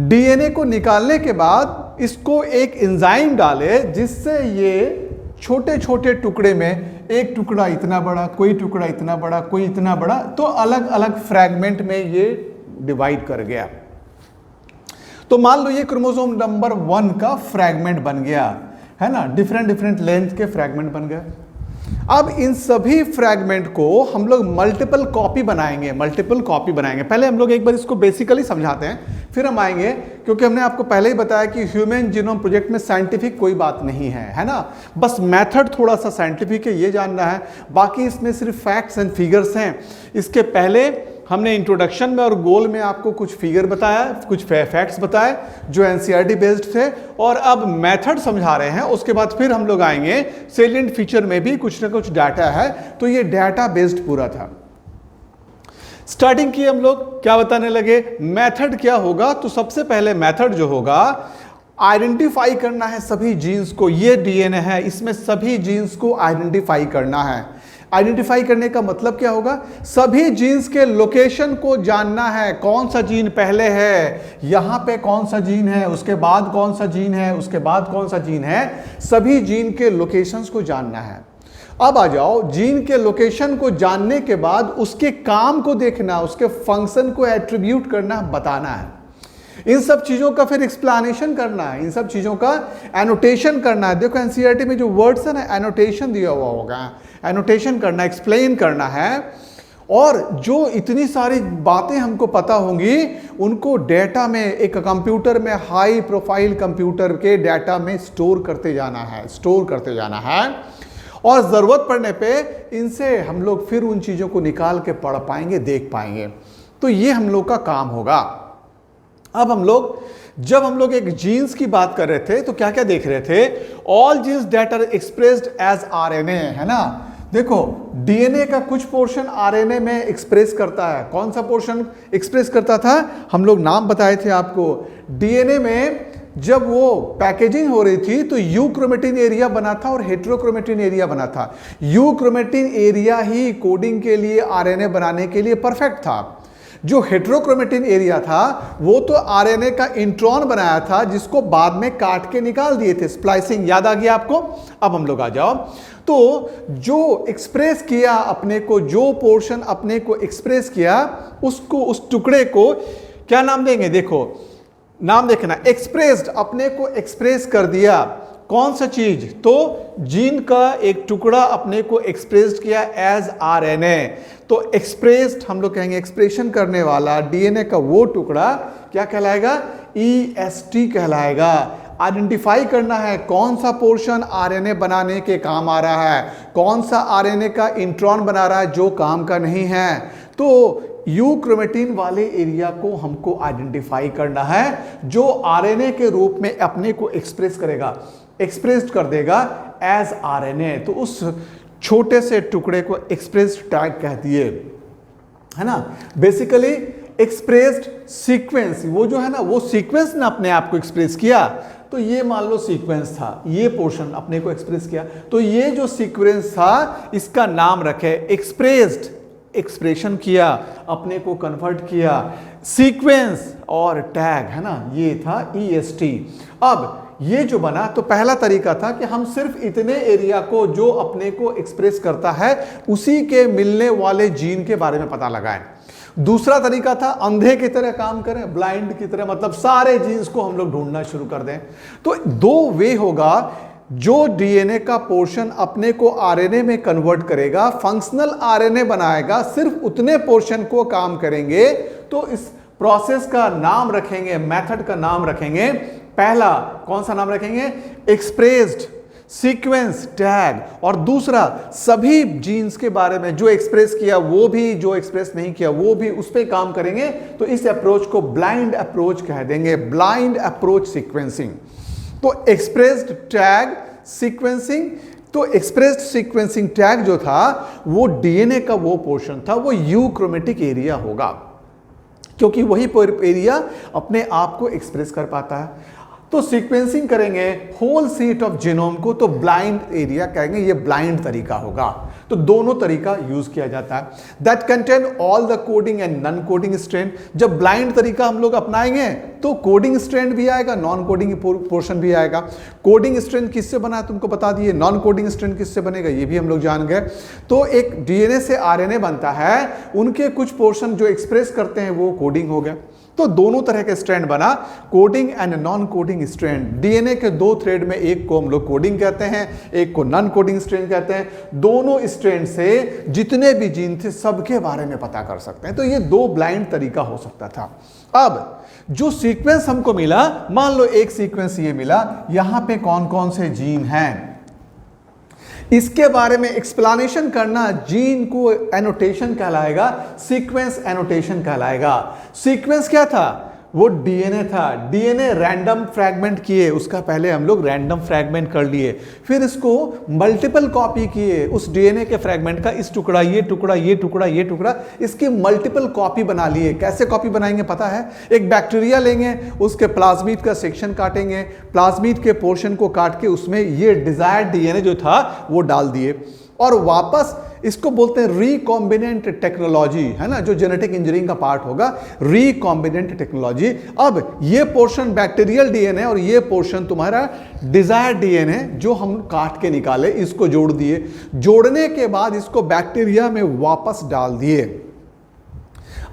Speaker 1: डीएनए को निकालने के बाद इसको एक एंजाइम डाले, जिससे ये छोटे छोटे टुकड़े में, एक टुकड़ा इतना बड़ा, कोई टुकड़ा इतना बड़ा, कोई इतना बड़ा, तो अलग अलग फ्रैगमेंट में ये डिवाइड कर गया। तो मान लो ये क्रोमोसोम नंबर 1 का फ्रैगमेंट बन गया, है ना, डिफरेंट लेंथ के फ्रैगमेंट बन गए। अब इन सभी फ्रैगमेंट को हम लोग मल्टीपल कॉपी बनाएंगे, पहले हम लोग एक बार इसको बेसिकली समझाते हैं, फिर हम आएंगे, क्योंकि हमने आपको पहले ही बताया कि ह्यूमन जीनोम प्रोजेक्ट में साइंटिफिक कोई बात नहीं है ना, बस मेथड थोड़ा सा साइंटिफिक है, ये जानना है, बाकी इसमें सिर्फ फैक्ट्स एंड फिगर्स हैं। इसके पहले हमने इंट्रोडक्शन में और गोल में आपको कुछ फिगर बताया, कुछ फैक्ट्स बताए जो एनसीईआरटी बेस्ड थे, और अब मेथड समझा रहे हैं। उसके बाद फिर हम लोग आएंगे सेलिएंट फीचर में भी कुछ ना कुछ डाटा है, तो ये डाटा बेस्ड पूरा था। स्टार्टिंग की हम लोग क्या बताने लगे, मेथड क्या होगा। तो सबसे पहले मेथड जो होगा, आइडेंटिफाई करना है सभी जीन्स को। ये डीएनए है, इसमें सभी जीन्स को आइडेंटिफाई करना है। आइडेंटिफाई करने का मतलब क्या होगा, सभी जीन्स के लोकेशन को जानना है, कौन सा जीन पहले है, यहां पे कौन सा जीन है, उसके बाद कौन सा जीन है, उसके बाद कौन सा जीन है, सभी जीन के लोकेशंस को जानना है। अब आ जाओ, जीन के लोकेशन को जानने के बाद उसके काम को देखना, उसके फंक्शन को एट्रीब्यूट करना, बताना है। इन सब चीजों का फिर एक्सप्लेनेशन करना है, इन सब चीजों का एनोटेशन करना है। देखो एनसीईआरटी में जो वर्ड्स है ना, एनोटेशन दिया हुआ होगा, एनोटेशन करना, एक्सप्लेन करना है। और जो इतनी सारी बातें हमको पता होंगी, उनको डेटा में, एक कंप्यूटर में, हाई प्रोफाइल कंप्यूटर के डेटा में स्टोर करते जाना है, और जरूरत पड़ने पे इनसे हम लोग फिर उन चीजों को निकाल के पढ़ पाएंगे, देख पाएंगे। तो ये हम लोग का काम होगा। अब जब हम लोग एक जीन्स की बात कर रहे थे, तो क्या क्या देख रहे थे, all genes that are expressed as RNA, है ना। देखो डीएनए का कुछ पोर्शन आरएनए में एक्सप्रेस करता है। कौन सा पोर्शन एक्सप्रेस करता था? हम लोग नाम बताए थे आपको। डीएनए में जब वो पैकेजिंग हो रही थी तो यूक्रोमेटिन एरिया बना था और हेटेरोक्रोमेटिन एरिया बना था। यूक्रोमेटिन एरिया ही कोडिंग के लिए, आरएनए बनाने के लिए परफेक्ट था। जो हेटेरोक्रोमेटिन एरिया था वो तो आरएनए का इंट्रॉन बनाया था, जिसको बाद में काट के निकाल दिए थे, स्प्लाइसिंग। याद आ गया आपको? अब हम लोग आ जाओ। तो जो एक्सप्रेस किया अपने को, जो पोर्शन अपने को एक्सप्रेस किया, उसको, उस टुकड़े को क्या नाम देंगे? देखो नाम देखना, एक्सप्रेस्ड, अपने को एक्सप्रेस कर दिया। कौन सा चीज? तो जीन का एक टुकड़ा अपने को एक्सप्रेस्ड किया एज आरएनए। तो एक्सप्रेस्ड हम लोग कहेंगे, एक्सप्रेशन करने वाला डीएनए का वो टुकड़ा क्या कहलाएगा? ईएसटी कहलाएगा। आइडेंटिफाई करना है कौन सा पोर्शन आरएनए बनाने के काम आ रहा है, कौन सा आरएनए का इंट्रॉन बना रहा है जो काम का नहीं है। तो यूक्रोमेटिन वाले एरिया को हमको आइडेंटिफाई करना है, जो आरएनए के रूप में अपने को एक्सप्रेस करेगा, एक्सप्रेस्ड कर देगा एज आरएनए। तो उस छोटे से टुकड़े को एक्सप्रेस्ड टैग कहती है ना। बेसिकली एक्सप्रेस्ड सीक्वेंस, वो जो है ना, वो सीक्वेंस ने अपने आप को एक्सप्रेस किया। तो ये मान लो सीक्वेंस था, ये पोर्शन अपने को एक्सप्रेस किया, तो ये जो सीक्वेंस था इसका नाम रखे एक्सप्रेस्ड, एक्सप्रेशन किया, अपने को कन्वर्ट किया, सीक्वेंस और टैग, है ना, ये था ईएसटी। अब ये जो बना, तो पहला तरीका था कि हम सिर्फ इतने एरिया को जो अपने को एक्सप्रेस करता है उसी के मिलने वाले जीन के बारे में पता लगाएं। दूसरा तरीका था अंधे की तरह काम करें, ब्लाइंड की तरह, मतलब सारे जीन्स को हम लोग ढूंढना शुरू कर दें। तो दो वे होगा, जो डीएनए का पोर्शन अपने को आरएनए में कन्वर्ट करेगा, फंक्शनल आरएनए बनाएगा, सिर्फ उतने पोर्शन को काम करेंगे। तो इस प्रोसेस का नाम रखेंगे, मेथड का नाम रखेंगे, पहला कौन सा नाम रखेंगे? Expressed sequence tag. और दूसरा सभी जीन्स के बारे में, जो एक्सप्रेस किया वो भी, जो एक्सप्रेस नहीं किया वो भी, उस पर काम करेंगे। तो इस अप्रोच को ब्लाइंड अप्रोच कह देंगे, ब्लाइंड अप्रोच सीक्वेंसिंग। तो एक्सप्रेस्ड टैग सीक्वेंसिंग, तो एक्सप्रेस्ड सीक्वेंसिंग टैग जो था वो डीएनए का वो पोर्शन था, वो यूक्रोमेटिक एरिया होगा, क्योंकि वही एरिया अपने आप को एक्सप्रेस कर पाता है। तो सीक्वेंसिंग करेंगे होल सीट ऑफ जीनोम को, तो ब्लाइंड एरिया कहेंगे, ये ब्लाइंड तरीका होगा। तो दोनों तरीका यूज किया जाता है। That contain all the coding and non coding strand. जब ब्लाइंड तरीका हम लोग अपनाएंगे तो कोडिंग स्ट्रैंड भी आएगा, नॉन कोडिंग पोर्शन भी आएगा। कोडिंग स्ट्रैंड किससे बना है तुमको बता दिए, नॉन कोडिंग स्ट्रैंड किससे बनेगा ये भी हम लोग जान गए। तो एक डीएनए से आरएनए बनता है, उनके कुछ पोर्शन जो एक्सप्रेस करते हैं वो कोडिंग हो गया। तो दोनों तरह के स्ट्रैंड बना, coding and non coding strand. DNA के दो थ्रेड में एक को हम लोग कोडिंग कहते हैं, एक को नॉन कोडिंग स्ट्रैंड कहते हैं। दोनों स्ट्रैंड से जितने भी जीन थे सबके बारे में पता कर सकते हैं। तो ये दो ब्लाइंड तरीका हो सकता था। अब जो सीक्वेंस हमको मिला, मान लो एक सीक्वेंस ये मिला, यहां पे कौन कौन से जीन हैं, इसके बारे में एक्सप्लेनेशन करना जीन को एनोटेशन कहलाएगा, सीक्वेंस एनोटेशन कहलाएगा। सीक्वेंस क्या था? वो डीएनए था। डीएनए रैंडम फ्रैगमेंट किए, उसका पहले हम लोग रैंडम फ्रैगमेंट कर लिए, फिर इसको मल्टीपल कॉपी किए उस डीएनए के फ्रैगमेंट का, इस टुकड़ा, ये टुकड़ा, ये टुकड़ा, ये टुकड़ा, इसकी मल्टीपल कॉपी बना लिए। कैसे कॉपी बनाएंगे पता है? एक बैक्टीरिया लेंगे, उसके प्लाज्मिड का सेक्शन काटेंगे, प्लाज्मिड के पोर्शन को काट के उसमें ये डिजायर्ड डीएनए जो था वो डाल दिए, और वापस इसको बोलते हैं रिकॉम्बिनेंट टेक्नोलॉजी, है ना, जो जेनेटिक इंजीनियरिंग का पार्ट होगा, रिकॉम्बिनेंट टेक्नोलॉजी। अब ये पोर्शन बैक्टीरियल डीएनए और ये पोर्शन तुम्हारा डिजायर्ड डीएनए जो हम काट के निकाले, इसको जोड़ दिए। जोड़ने के बाद इसको बैक्टीरिया में वापस डाल दिए।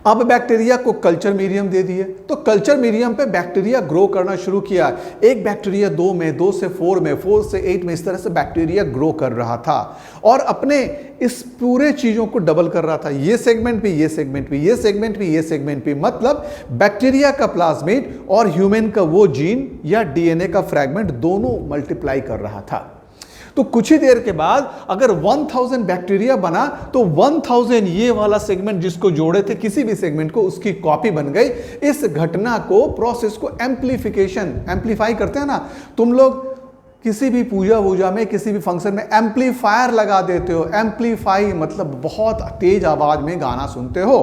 Speaker 1: अब बैक्टीरिया को कल्चर मीडियम दे दिए, तो कल्चर मीडियम पे बैक्टीरिया ग्रो करना शुरू किया। एक बैक्टीरिया 2 में, 2 से 4 में, 4 से 8 में, इस तरह से बैक्टीरिया ग्रो कर रहा था और अपने इस पूरे चीजों को डबल कर रहा था। ये सेगमेंट भी, ये सेगमेंट भी, ये सेगमेंट भी, ये सेगमेंट भी, मतलब बैक्टीरिया का प्लाज्मिड और ह्यूमन का वो जीन या डीएनए का फ्रैगमेंट दोनों मल्टीप्लाई कर रहा था। तो कुछ ही देर के बाद अगर 1000 बैक्टीरिया बना तो 1000 ये वाला सेगमेंट जिसको जोड़े थे किसी भी सेगमेंट को, उसकी कॉपी बन गई। इस घटना को, प्रोसेस को एम्प्लीफिकेशन, एम्प्लीफाई करते हैं ना तुम लोग, किसी भी पूजा वूजा में, किसी भी फंक्शन में एम्पलीफायर लगा देते हो। एम्पलीफाई मतलब बहुत तेज आवाज में गाना सुनते हो।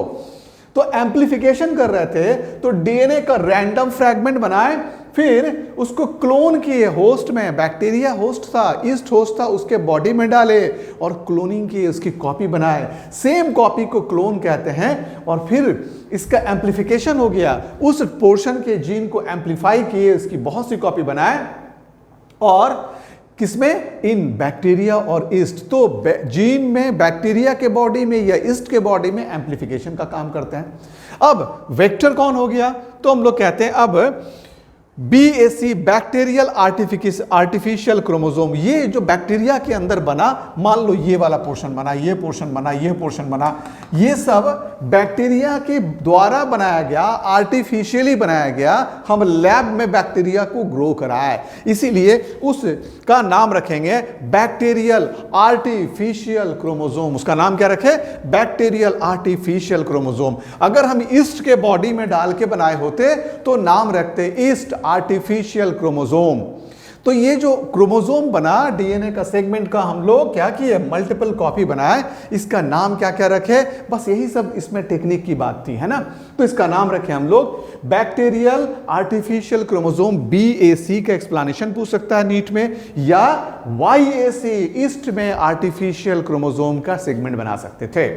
Speaker 1: तो एम्पलीफिकेशन कर रहे थे, तो डीएनए का रैंडम फ्रैगमेंट बनाए, फिर उसको क्लोन किए होस्ट में। बैक्टीरिया होस्ट था, ईस्ट होस्ट था, उसके बॉडी में डाले और क्लोनिंग किए, उसकी कॉपी बनाए। सेम कॉपी को क्लोन कहते हैं। और फिर इसका एम्पलीफिकेशन हो गया, उस पोर्शन के जीन को एम्पलीफाई किए, उसकी बहुत सी कॉपी बनाए। और किसमें? इन बैक्टीरिया और ईस्ट। तो जीन में बैक्टीरिया के बॉडी में या ईस्ट के बॉडी में एम्पलीफिकेशन का काम करते हैं। अब वेक्टर कौन हो गया? तो हम लोग कहते हैं अब BAC बैक्टीरियल आर्टिफिशियल क्रोमोसोम। ये जो बैक्टीरिया के अंदर बना, मान लो ये वाला पोर्शन बना, ये पोर्शन बना, ये पोर्शन बना, ये सब बैक्टीरिया के द्वारा बनाया गया, आर्टिफिशियली बनाया गया। हम लैब में बैक्टीरिया को ग्रो कराए, इसीलिए उसका नाम रखेंगे बैक्टीरियल आर्टिफिशियल क्रोमोसोम। उसका नाम क्या रखे? Bacterial artificial chromosome. अगर हम ईस्ट के बॉडी में डाल के बनाए होते तो नाम रखते ईस्ट आर्टिफिशियल क्रोमोसोम। तो ये जो क्रोमोसोम बना डीएनए का सेगमेंट का, हम लोग क्या किए? मल्टीपल कॉपी बनाए। इसका नाम क्या क्या रखे? बस यही सब इसमें टेक्निक की बात थी, है ना। तो इसका नाम रखे हम लोग बैक्टीरियल आर्टिफिशियल क्रोमोसोम। BAC का एक्सप्लेनेशन पूछ सकता है नीट में, या YAC ईस्ट में आर्टिफिशियल क्रोमोसोम का सेगमेंट बना सकते थे।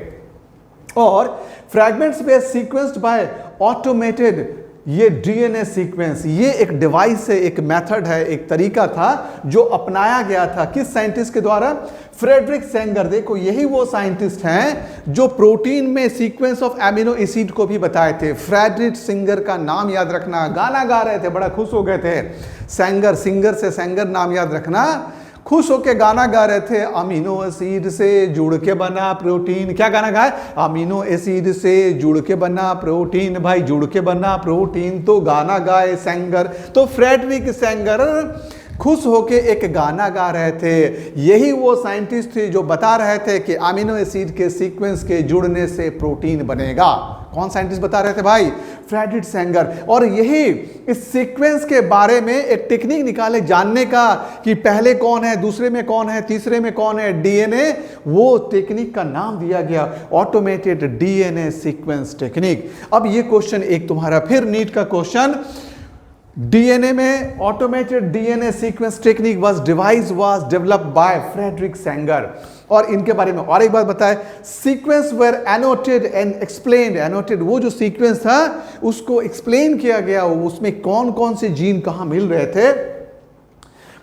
Speaker 1: और फ्रैगमेंट्स पे सीक्वेंस्ड बाय ऑटोमेटेड ये डीएनए सीक्वेंस, ये एक डिवाइस है, एक मेथड है, एक तरीका था जो अपनाया गया था। किस साइंटिस्ट के द्वारा? Frederick Sanger. देखो यही वो साइंटिस्ट हैं जो प्रोटीन में सीक्वेंस ऑफ एमिनो एसिड को भी बताए थे। फ्रेडरिक सेंगर का नाम याद रखना। गाना गा रहे थे, बड़ा खुश हो गए थे। सेंगर, सिंगर से सेंगर नाम याद रखना। खुश होके गाना गा रहे थे, अमीनो एसिड से जुड़ के बना प्रोटीन। क्या गाना गाए? अमीनो एसिड से जुड़ के बना प्रोटीन। भाई जुड़ के बना प्रोटीन, तो गाना गाए सेंगर। तो फ्रेडरिक सेंगर खुश होके एक गाना गा रहे थे। यही वो साइंटिस्ट थे जो बता रहे थे कि अमीनो एसिड के सीक्वेंस के जुड़ने से प्रोटीन बनेगा। कौन साइंटिस्ट बता रहे थे भाई? Frederick Sanger. और यही इस सीक्वेंस के बारे में एक टेक्निक निकाले जानने का कि पहले कौन है, दूसरे में कौन है, तीसरे में कौन है, डीएनए। वो टेक्निक का नाम दिया गया ऑटोमेटेड डीएनए सीक्वेंस टेक्निक। अब ये क्वेश्चन एक तुम्हारा फिर नीट का क्वेश्चन, डीएनए में automated DNA sequence technique was developed by Frederick Sanger. और इनके बारे में और एक बात बताए, sequence were annotated and explained. Annotated वो जो सीक्वेंस था उसको एक्सप्लेन किया गया, उसमें कौन कौन से जीन कहां मिल रहे थे,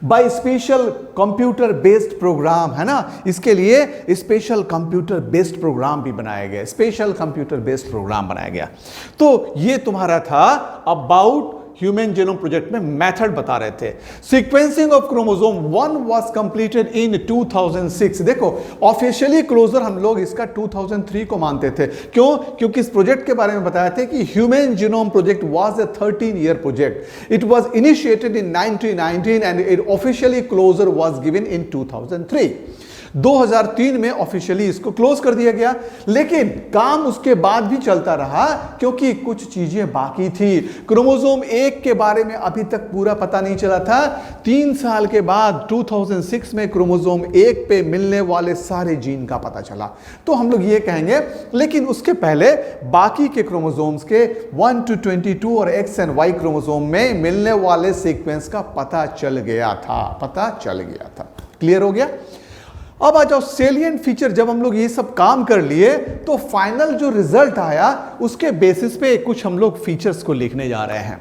Speaker 1: by special computer based program, है ना। इसके लिए स्पेशल कंप्यूटर बेस्ड प्रोग्राम भी बनाया गया, स्पेशल कंप्यूटर बेस्ड प्रोग्राम बनाया गया। तो ये तुम्हारा था अबाउट ह्यूमन जीनोम प्रोजेक्ट में मेथड बता रहे थे। Sequencing of chromosome 1 was completed in 2006। देखो ऑफिशियली क्लोजर हम लोग इसका 2003 को मानते थे। क्यों? क्योंकि इस प्रोजेक्ट के बारे में बताया थे कि human genome project was a 13-year project. It was initiated in 1919 and it officially closure was given in 2003। 2003 में ऑफिशियली इसको क्लोज कर दिया गया, लेकिन काम उसके बाद भी चलता रहा क्योंकि कुछ चीजें बाकी थी। क्रोमोसोम 1 के बारे में अभी तक पूरा पता नहीं चला था। 3 साल के बाद 2006 में क्रोमोसोम 1 पे मिलने वाले सारे जीन का पता चला। तो हम लोग ये कहेंगे, लेकिन उसके पहले बाकी के क्रोमोसोम्स के 1 to 22 और X and Y क्रोमोसोम में मिलने वाले सीक्वेंस का पता चल गया था। क्लियर हो गया? अब आ जाओ सेलिएंट फीचर। जब हम लोग ये सब काम कर लिए तो फाइनल जो रिजल्ट आया उसके बेसिस पे कुछ हम लोग फीचर्स को लिखने जा रहे हैं,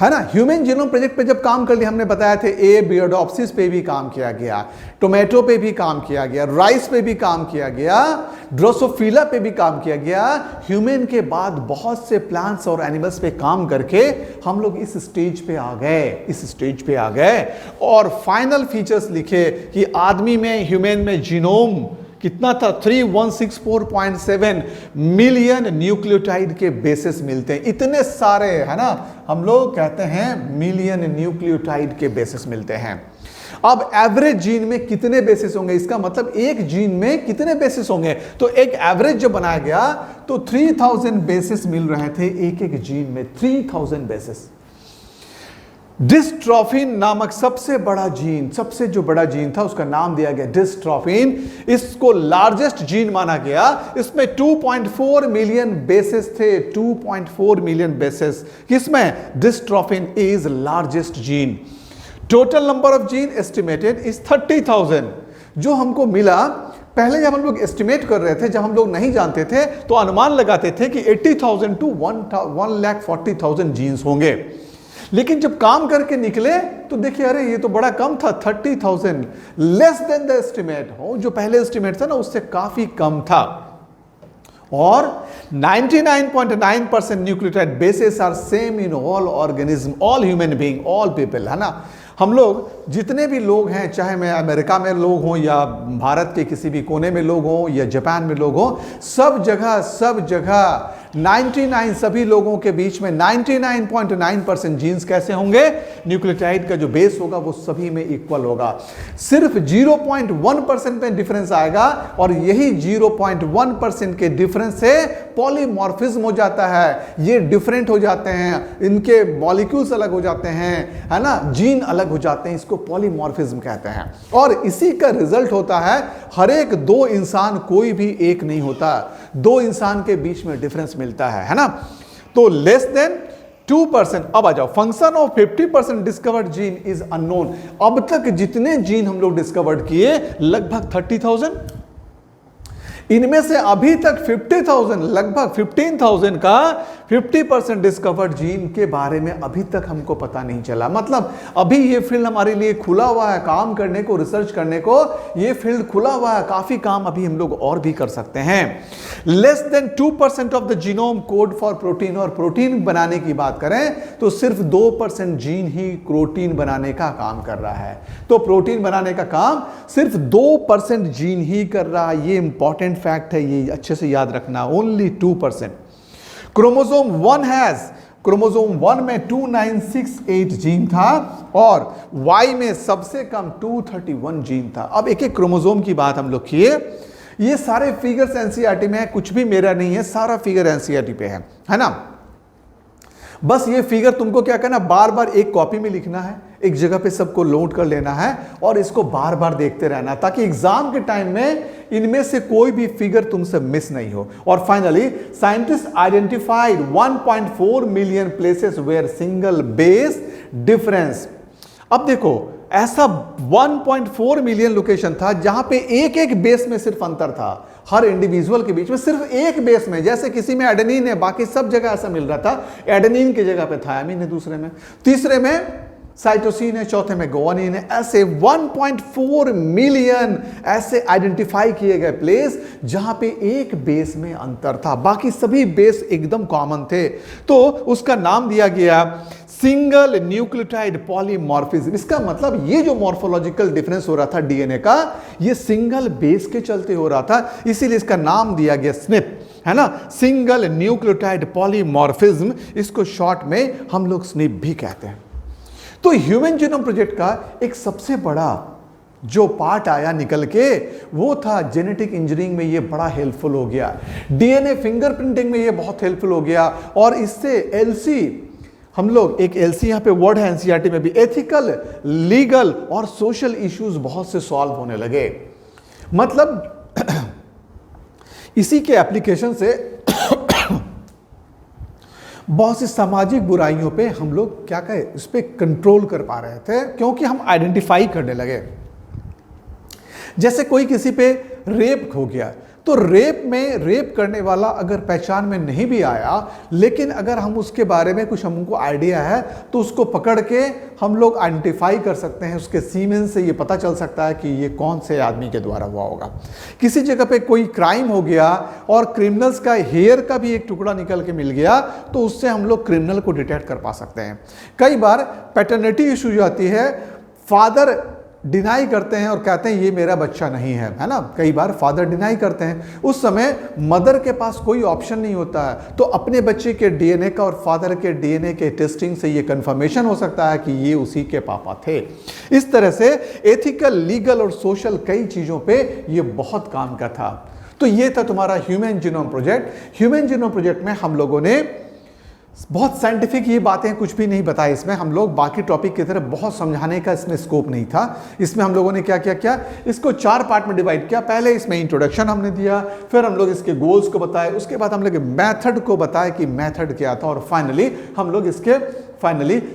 Speaker 1: है ना। ह्यूमन जीनोम प्रोजेक्ट पे जब काम कर लिया, हमने बताया थे ए बियोडोप्सिस पे भी काम किया गया, टोमेटो पे भी काम किया गया, राइस पे भी काम किया गया, ड्रोसोफिला पे भी काम किया गया। ह्यूमन के बाद बहुत से प्लांट्स और एनिमल्स पे काम करके हम लोग इस स्टेज पे आ गए और फाइनल फीचर्स लिखे कि आदमी में, ह्यूमन में जीनोम कितना था? 3164.7 मिलियन न्यूक्लियोटाइड के बेसिस मिलते हैं। इतने सारे, है ना, हम लोग कहते हैं मिलियन न्यूक्लियोटाइड के बेसिस मिलते हैं। अब एवरेज जीन में कितने बेसिस होंगे? इसका मतलब एक जीन में कितने बेसिस होंगे? तो एक एवरेज जब बनाया गया तो 3000 बेसिस मिल रहे थे एक जीन में, 3000 बेसिस। डिस्ट्रोफिन नामक सबसे बड़ा जीन, सबसे जो बड़ा जीन था उसका नाम दिया गया डिस्ट्रोफिन। इसको लार्जेस्ट जीन माना गया। इसमें 2.4 मिलियन बेसेस थे, 2.4 मिलियन बेसेस। किसमें? Dystrophin is largest gene. Total number of gene estimated is 30,000। जो हमको मिला, पहले जब हम लोग एस्टिमेट कर रहे थे, जब हम लोग नहीं जानते थे तो अनुमान लगाते थे कि 80,000 टू 1,40,000 जीन्स होंगे। लेकिन जब काम करके निकले तो देखिए अरे ये तो बड़ा कम था, 30,000, लेस देन द एस्टिमेट। हो जो पहले एस्टिमेट था ना उससे काफी कम था। और 99.9% nucleotide bases are same in all organism, all human being, all people, है ना। हम लोग जितने भी लोग हैं, चाहे मैं अमेरिका में लोग हों या भारत के किसी भी कोने में लोग हों या जापान में लोग हों, सब जगह 99 सभी लोगों के बीच में 99.9% जीन्स कैसे होंगे? न्यूक्लियोटाइड का जो बेस होगा वो सभी में इक्वल होगा। सिर्फ 0.1% में डिफरेंस आएगा और यही 0.1% के डिफरेंस से पॉलीमॉर्फिज्म हो जाता है। ये डिफरेंट हो जाते हैं, इनके मॉलिक्यूल्स अलग हो जाते हैं, है ना, जीन अलग हो जाते हैं। इसको पॉलीमॉर्फिज्म कहते हैं। और इसी का रिजल्ट होता है हर एक दो इंसान कोई भी एक नहीं होता, दो इंसान के बीच में डिफरेंस मिलता है ना। तो लेस देन 2%। अब आ जाओ, function of 50% discovered gene is unknown. अब तक जितने जीन हम लोग डिस्कवर्ड किए लगभग 30,000, इनमें से अभी तक 50,000, लगभग 15,000 का 50% डिस्कवर्ड जीन के बारे में अभी तक हमको पता नहीं चला। मतलब अभी ये फील्ड हमारे लिए खुला हुआ है, काम करने को, रिसर्च करने को ये फील्ड खुला हुआ है। काफी काम अभी हम लोग और भी कर सकते हैं। Less than 2% of the genome code for protein. और प्रोटीन बनाने की बात करें तो सिर्फ 2% जीन ही प्रोटीन बनाने का काम कर रहा है। तो प्रोटीन बनाने का काम सिर्फ 2% जीन ही कर रहा है। ये इंपॉर्टेंट फैक्ट है, ये अच्छे से याद रखना, ओनली 2%। क्रोमोसोम 1 में 2968 जीन था और Y में सबसे कम 231 जीन था। अब एक एक क्रोमोसोम की बात हम लोग किए। ये सारे फिगर्स एनसीईआरटी में है, कुछ भी मेरा नहीं है, सारा फिगर एनसीईआरटी पे है ना। बस ये फिगर तुमको क्या करना, बार बार एक कॉपी में लिखना है, एक जगह पे सबको नोट कर लेना है और इसको बार बार देखते रहना, ताकि एग्जाम के टाइम में इनमें से कोई भी फिगर तुमसे मिस नहीं हो। और finally scientist identified 1.4 million places where single base difference. अब देखो, ऐसा 1.4 मिलियन लोकेशन था जहां पे एक एक बेस में सिर्फ अंतर था, हर इंडिविजुअल के बीच में सिर्फ एक बेस में। जैसे किसी में एडेनिन है, बाकी सब जगह ऐसा मिल रहा था, एडेनिन की जगह पे थायमिन है, दूसरे में, तीसरे में साइटोसिन है, चौथे में गुआनिन है। ऐसे 1.4 मिलियन ऐसे आइडेंटिफाई किए गए प्लेस जहां पे एक बेस में अंतर था, बाकी सभी बेस एकदम कॉमन थे। तो उसका नाम दिया गया सिंगल न्यूक्लियोटाइड पॉलीमॉर्फिज्म। इसका मतलब ये जो मॉर्फोलॉजिकल डिफरेंस हो रहा था डीएनए का, ये सिंगल बेस के चलते हो रहा था, इसीलिए इसका नाम दिया गया स्निप, है ना, सिंगल न्यूक्लियोटाइड पॉलीमॉर्फिज्म। इसको शॉर्ट में हम लोग स्निप भी कहते हैं। तो ह्यूमन जीनोम प्रोजेक्ट का एक सबसे बड़ा जो पार्ट आया निकल के, वो था जेनेटिक इंजीनियरिंग में ये बड़ा हेल्पफुल हो गया, डीएनए फिंगरप्रिंटिंग में ये बहुत हेल्पफुल हो गया। और इससे एलसी, हम लोग एक एलसी यहां पे वर्ड है एनसीईआरटी में भी, एथिकल, लीगल और सोशल इश्यूज बहुत से सॉल्व होने लगे। मतलब इसी के एप्लीकेशन से बहुत सी सामाजिक बुराइयों पे हम लोग क्या कहें, इस पे कंट्रोल कर पा रहे थे, क्योंकि हम आइडेंटिफाई करने लगे। जैसे कोई किसी पे रेप हो गया, तो रेप करने वाला अगर पहचान में नहीं भी आया, लेकिन अगर हम उसके बारे में कुछ हमको आइडिया है तो उसको पकड़ के हम लोग आइडेंटिफाई कर सकते हैं। उसके सीमेन से ये पता चल सकता है कि ये कौन से आदमी के द्वारा हुआ होगा। किसी जगह पे कोई क्राइम हो गया और क्रिमिनल्स का हेयर का भी एक टुकड़ा निकल के मिल गया, तो उससे हम लोग क्रिमिनल को डिटेक्ट कर पा सकते हैं। कई बार पैटर्निटी इशू जो आती है, फादर डिनाई करते हैं और कहते हैं ये मेरा बच्चा नहीं है ना। कई बार फादर डिनाई करते हैं, उस समय मदर के पास कोई ऑप्शन नहीं होता है, तो अपने बच्चे के डीएनए का और फादर के डीएनए के टेस्टिंग से ये कंफर्मेशन हो सकता है कि ये उसी के पापा थे। इस तरह से एथिकल, लीगल और सोशल कई चीज़ों पे ये बहुत काम का था। तो ये था तुम्हारा human genome project. Human genome project में हम लोगों ने बहुत साइंटिफिक ये बातें कुछ भी नहीं बताई इसमें, हम लोग बाकी टॉपिक की तरह बहुत समझाने का इसमें स्कोप नहीं था। इसमें हम लोगों ने क्या क्या किया, इसको 4 पार्ट में डिवाइड किया। पहले इसमें इंट्रोडक्शन हमने दिया, फिर हम लोग इसके गोल्स को बताए, उसके बाद हम लोग मेथड को बताया कि मेथड क्या था, और फाइनली हम लोग इसके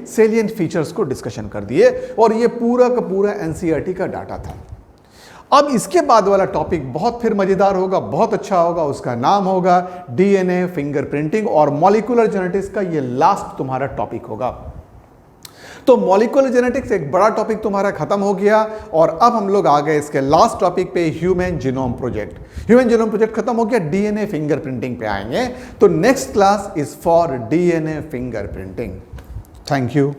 Speaker 1: सेलिएंट फीचर्स को डिस्कशन कर दिए। और ये पूरा का पूरा एनसीईआरटी का डाटा था। अब इसके बाद वाला टॉपिक बहुत फिर मजेदार होगा, बहुत अच्छा होगा। उसका नाम होगा डीएनए फिंगरप्रिंटिंग और मॉलिक्यूलर जेनेटिक्स का ये लास्ट तुम्हारा टॉपिक होगा। तो मॉलिक्यूलर जेनेटिक्स एक बड़ा टॉपिक तुम्हारा खत्म हो गया, और अब हम लोग आ गए इसके लास्ट टॉपिक पे, human genome project. Human genome project खत्म हो गया, डीएनए फिंगरप्रिंटिंग पे आएंगे। तो next class is for DNA fingerprinting. Thank you.